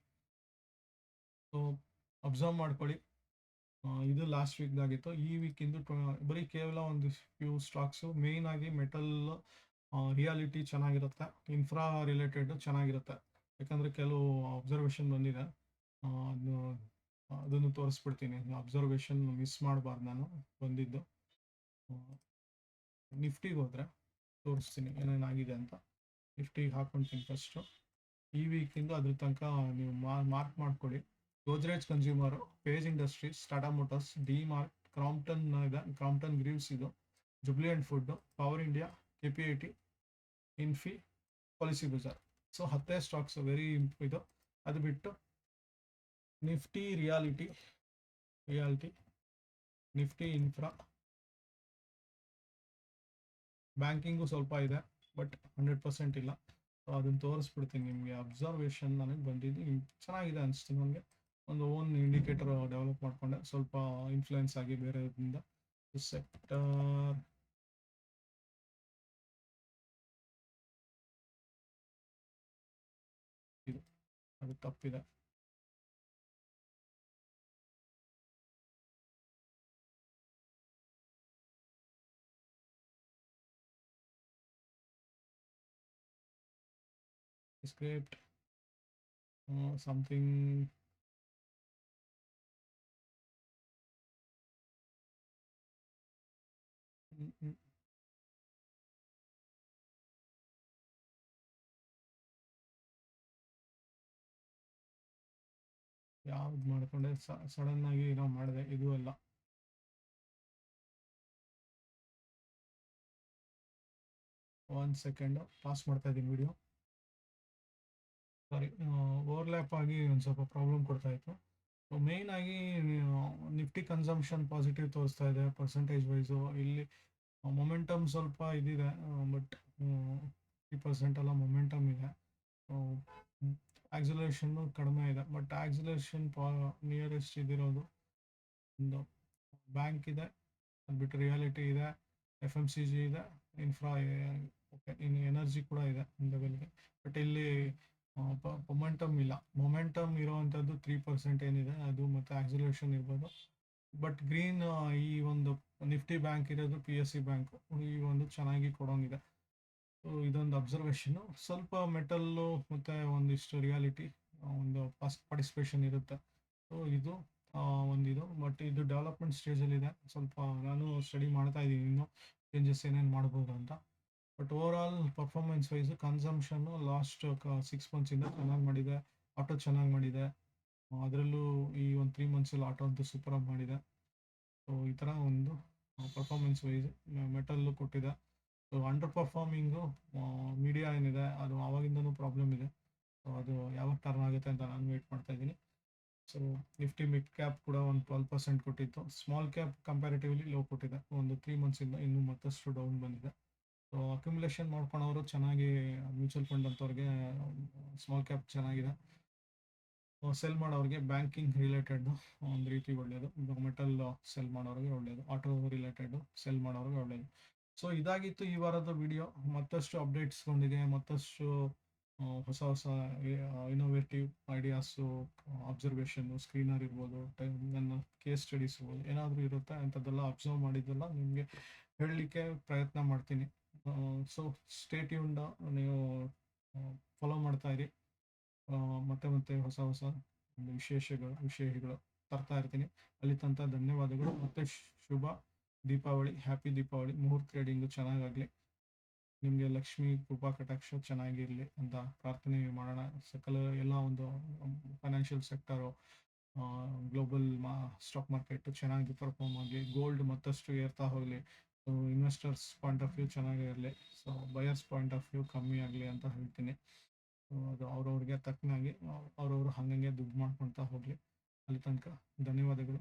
ಸೊ ಅಬ್ಸರ್ವ್ ಮಾಡ್ಕೊಳ್ಳಿ. ಇದು ಲಾಸ್ಟ್ ವೀಕ್ದಾಗಿತ್ತು. ಈ ವೀಕಿಂದು ಬರೀ ಕೇವಲ ಒಂದು ಫ್ಯೂ ಸ್ಟಾಕ್ಸು, ಮೇಯ್ನ್ ಆಗಿ ಮೆಟಲ್, ರಿಯಾಲಿಟಿ ಚೆನ್ನಾಗಿರುತ್ತೆ, ಇನ್ಫ್ರಾ ರಿಲೇಟೆಡ್ ಚೆನ್ನಾಗಿರುತ್ತೆ. ಯಾಕಂದರೆ ಕೆಲವು ಅಬ್ಸರ್ವೇಷನ್ ಬಂದಿದೆ, ಅದನ್ನು ತೋರಿಸ್ಬಿಡ್ತೀನಿ. ಅಬ್ಸರ್ವೇಷನ್ ಮಿಸ್ ಮಾಡಬಾರ್ದು ನಾನು ಬಂದಿದ್ದು. ನಿಫ್ಟಿಗೆ ಹೋದರೆ ತೋರಿಸ್ತೀನಿ ಏನೇನಾಗಿದೆ ಅಂತ. ನಿಫ್ಟಿಗೆ ಹಾಕ್ಕೊಳ್ತೀನಿ ಫಸ್ಟು. ಈ ವೀಕಿಂದ ಅದ್ರ ತನಕ ನೀವು ಮಾರ್ಕ್ ಮಾಡ್ಕೊಳ್ಳಿ. Godrej consumer, page industries, Tata motors, D mart, Crompton ಇದೆ, ಕ್ರಾಂಪ್ಟನ್ ಗ್ರೀವ್ಸ್ ಇದು, Jubilant food, power India, KPIT, Infy, policy bazaar. So 10 stocks very ಇದು. ಅದು ಬಿಟ್ಟು Nifty realty, Nifty infra, banking ಸ್ವಲ್ಪ ಇದೆ, ಬಟ್ 100% ಇಲ್ಲ. ಸೊ ಅದನ್ನು ತೋರಿಸ್ಬಿಡ್ತೀನಿ ನಿಮಗೆ. ಅಬ್ಸರ್ವೇಷನ್ ನನಗೆ ಬಂದಿದ್ದು ಚೆನ್ನಾಗಿದೆ ಅನಿಸ್ತು ನನಗೆ. ಒಂದು ಓನ್ ಇಂಡಿಕೇಟರ್ ಡೆವಲಪ್ ಮಾಡಿಕೊಂಡೆ, ಸ್ವಲ್ಪ ಇನ್ಫ್ಲುಯೆನ್ಸ್ ಆಗಿ ಬೇರೆಯಿಂದ. ಸೆಕ್ಟರ್ ಇದು, ಅದು ತಪ್ಪಿದೆ. ಸ್ಕ್ರಿಪ್ಟ್ ಸಮಥಿಂಗ್ ಯಾವ್ದು ಮಾಡಿಕೊಂಡೆ, ಸಡನ್ ಆಗಿ ಏನೋ ಮಾಡಿದೆ. ಇದು ಅಲ್ಲ. ಒಂದು ಸೆಕೆಂಡ್ ಪಾಸ್ ಮಾಡ್ತಾ ಇದ್ದೀನಿ ವಿಡಿಯೋ. ಸಾರಿ, ಓವರ್ಲ್ಯಾಪ್ ಆಗಿ ಒಂದು ಸ್ವಲ್ಪ ಪ್ರಾಬ್ಲಮ್ ಕೊಡ್ತಾ ಇತ್ತು. ಸೊ ಮೇಯ್ನ್ ಆಗಿ ನಿಫ್ಟಿ ಕನ್ಸಂಪ್ಷನ್ ಪಾಸಿಟಿವ್ ತೋರಿಸ್ತಾ ಇದೆ ಪರ್ಸೆಂಟೇಜ್ ವೈಸು. ಇಲ್ಲಿ ಮೊಮೆಂಟಮ್ ಸ್ವಲ್ಪ ಇದಿದೆ, ಬಟ್ 3% ಎಲ್ಲ ಮೊಮೆಂಟಮ್ ಇದೆ. ಆಕ್ಸಿಲರೇಷನ್ನು ಕಡಿಮೆ ಇದೆ, ಬಟ್ ಆಕ್ಸಿಲರೇಷನ್ ನಿಯರೆಸ್ಟ್ ಇದಿರೋದು ಒಂದು ಬ್ಯಾಂಕ್ ಇದೆ, ಅದು ಬಿಟ್ಟು ರಿಯಾಲಿಟಿ ಇದೆ, FMCG ಇದೆ, ಇನ್ಫ್ರಾ ಓಕೆ, ಇನ್ನು ಎನರ್ಜಿ ಕೂಡ ಇದೆ ಒಂದು ಲೆವೆಲ್ಗೆ. ಬಟ್ ಇಲ್ಲಿ ಮೊಮೆಂಟಮ್ ಇಲ್ಲ. ಮೊಮೆಂಟಮ್ ಇರೋವಂಥದ್ದು 3% ಏನಿದೆ ಅದು, ಮತ್ತು ಆಕ್ಸಿಲರೇಷನ್ ಇರ್ಬೋದು. ಬಟ್ ಗ್ರೀನ್ ಈ ಒಂದು ನಿಫ್ಟಿ ಬ್ಯಾಂಕ್ ಇರೋದು PSU ಬ್ಯಾಂಕು, ಈ ಒಂದು ಚೆನ್ನಾಗಿ ಕೊಡೋಂಗಿದೆ. ಸೊ ಇದೊಂದು ಅಬ್ಸರ್ವೇಷನ್ನು. ಸ್ವಲ್ಪ ಮೆಟಲ್ಲು ಮತ್ತು ಒಂದಿಷ್ಟು ರಿಯಾಲಿಟಿ ಒಂದು ಪಾರ್ಟಿಸಿಪೇಷನ್ ಇರುತ್ತೆ. ಸೊ ಇದು ಒಂದಿದು, ಬಟ್ ಇದು ಡೆವಲಪ್ಮೆಂಟ್ ಸ್ಟೇಜಲ್ಲಿದೆ. ಸ್ವಲ್ಪ ನಾನು ಸ್ಟಡಿ ಮಾಡ್ತಾ ಇದ್ದೀನಿ ಇನ್ನೂ ಚೇಂಜಸ್ ಏನೇನು ಮಾಡ್ಬೋದು ಅಂತ. But over all performance wise ಕನ್ಸಂಪ್ಷನ್ನು ಲಾಸ್ಟ್ 6 ಮಂತ್ಸಿಂದ ಚೆನ್ನಾಗಿ ಮಾಡಿದೆ. ಆಟೋ ಚೆನ್ನಾಗಿ ಮಾಡಿದೆ, ಅದರಲ್ಲೂ ಈ ಒಂದು 3 ಮಂತ್ಸಲ್ಲಿ ಆಟೋ ಅಂತೂ ಸೂಪರಾಗಿ ಮಾಡಿದೆ. ಸೊ ಈ ಥರ ಒಂದು ಪರ್ಫಾರ್ಮೆನ್ಸ್ ವೈಸ್ ಮೆಟಲ್ಲು ಕೊಟ್ಟಿದೆ. ಸೊ ಅಂಡರ್ ಪರ್ಫಾರ್ಮಿಂಗು ಮೀಡಿಯಾ ಏನಿದೆ ಅದು ಆವಾಗಿಂದನೂ ಪ್ರಾಬ್ಲಮ್ ಇದೆ. ಸೊ ಅದು ಯಾವಾಗ ಟರ್ನ್ ಆಗುತ್ತೆ ಅಂತ ನಾನು ವೇಟ್ ಮಾಡ್ತಾ ಇದ್ದೀನಿ. ಸೊ ನಿಫ್ಟಿ ಮಿಡ್ ಕ್ಯಾಪ್ ಕೂಡ ಒಂದು 12% ಕೊಟ್ಟಿತ್ತು. ಸ್ಮಾಲ್ ಕ್ಯಾಪ್ ಕಂಪ್ಯಾರಿಟಿವ್ಲಿ ಲೋ ಕೊಟ್ಟಿದೆ. ಒಂದು 3 ಮಂತ್ಸಿಂದ ಇನ್ನೂ ಮತ್ತಷ್ಟು ಡೌನ್ ಬಂದಿದೆ. ಸೊ ಅಕ್ಯುಮುಲೇಷನ್ ಮಾಡ್ಕೊಳೋರು ಚೆನ್ನಾಗಿ, ಮ್ಯೂಚುವಲ್ ಫಂಡ್ ಅಂತವ್ರಿಗೆ ಸ್ಮಾಲ್ ಕ್ಯಾಪ್ ಚೆನ್ನಾಗಿದೆ. ಸೆಲ್ ಮಾಡೋರಿಗೆ ಬ್ಯಾಂಕಿಂಗ್ ರಿಲೇಟೆಡ್ ಒಂದು ರೀತಿ ಒಳ್ಳೆಯದು, ಮೆಟಲ್ ಸೆಲ್ ಮಾಡೋರಿಗೆ ಒಳ್ಳೆಯದು, ಆಟೋ ರಿಲೇಟೆಡ್ ಸೆಲ್ ಮಾಡೋರಿಗೆ ಒಳ್ಳೆಯದು. ಸೊ ಇದಾಗಿತ್ತು ಈ ವಾರದ ವಿಡಿಯೋ. ಮತ್ತಷ್ಟು ಅಪ್ಡೇಟ್ಸ್ಗೊಂಡಿಗೆ, ಮತ್ತಷ್ಟು ಹೊಸ ಹೊಸ ಇನೋವೇಟಿವ್ ಐಡಿಯಾಸು, ಅಬ್ಸರ್ವೇಷನ್ನು, ಸ್ಕ್ರೀನರ್ ಇರ್ಬೋದು, ನನ್ನ ಕೇಸ್ ಸ್ಟಡೀಸ್ ಇರ್ಬೋದು, ಏನಾದರೂ ಇರುತ್ತೆ ಅಂಥದ್ದೆಲ್ಲ ಅಬ್ಸರ್ವ್ ಮಾಡಿದ್ದೆಲ್ಲ ನಿಮಗೆ ಹೇಳಲಿಕ್ಕೆ ಪ್ರಯತ್ನ ಮಾಡ್ತೀನಿ. ಸೊ ಸ್ಟೇ ಟ್ಯೂನ್ಡ್, ನೀವು ಫಾಲೋ ಮಾಡ್ತಾ ಇರಿ. ಮತ್ತೆ ಮತ್ತೆ ಹೊಸ ಹೊಸ ಒಂದು ವಿಶೇಷಗಳು ತರ್ತಾ ಇರ್ತೀನಿ. ಅಲ್ಲಿ ತನಕ ಧನ್ಯವಾದಗಳು. ಮತ್ತೆ ಶುಭ ದೀಪಾವಳಿ, ಹ್ಯಾಪಿ ದೀಪಾವಳಿ. ಮುಹೂರ್ತ ಟ್ರೇಡಿಂಗು ಚೆನ್ನಾಗಾಗಲಿ, ನಿಮಗೆ ಲಕ್ಷ್ಮೀ ಕೃಪಾ ಕಟಾಕ್ಷ ಚೆನ್ನಾಗಿರಲಿ ಅಂತ ಪ್ರಾರ್ಥನೆ ಮಾಡೋಣ. ಸಕಲ ಎಲ್ಲ ಒಂದು financial sector, global stock market ಚೆನ್ನಾಗಿ ಪರ್ಫಾರ್ಮ್ ಆಗಲಿ, ಗೋಲ್ಡ್ ಮತ್ತಷ್ಟು ಏರ್ತಾ ಹೋಗಲಿ, ಇನ್ವೆಸ್ಟರ್ಸ್ ಪಾಯಿಂಟ್ ಆಫ್ ವ್ಯೂ ಚೆನ್ನಾಗಿರಲಿ, so buyers point of view ಕಮ್ಮಿ ಆಗಲಿ ಅಂತ ಹೇಳ್ತೀನಿ. ಅದು ಅವ್ರವ್ರಿಗೆ ತಕ್ಕನಾಗಿ ಅವ್ರವ್ರು ಹಾಗಂಗೆ ದುಡ್ಡು ಮಾಡ್ಕೊಳ್ತಾ ಹೋಗಲಿ. ಅಲ್ಲಿ ತನಕ ಧನ್ಯವಾದಗಳು.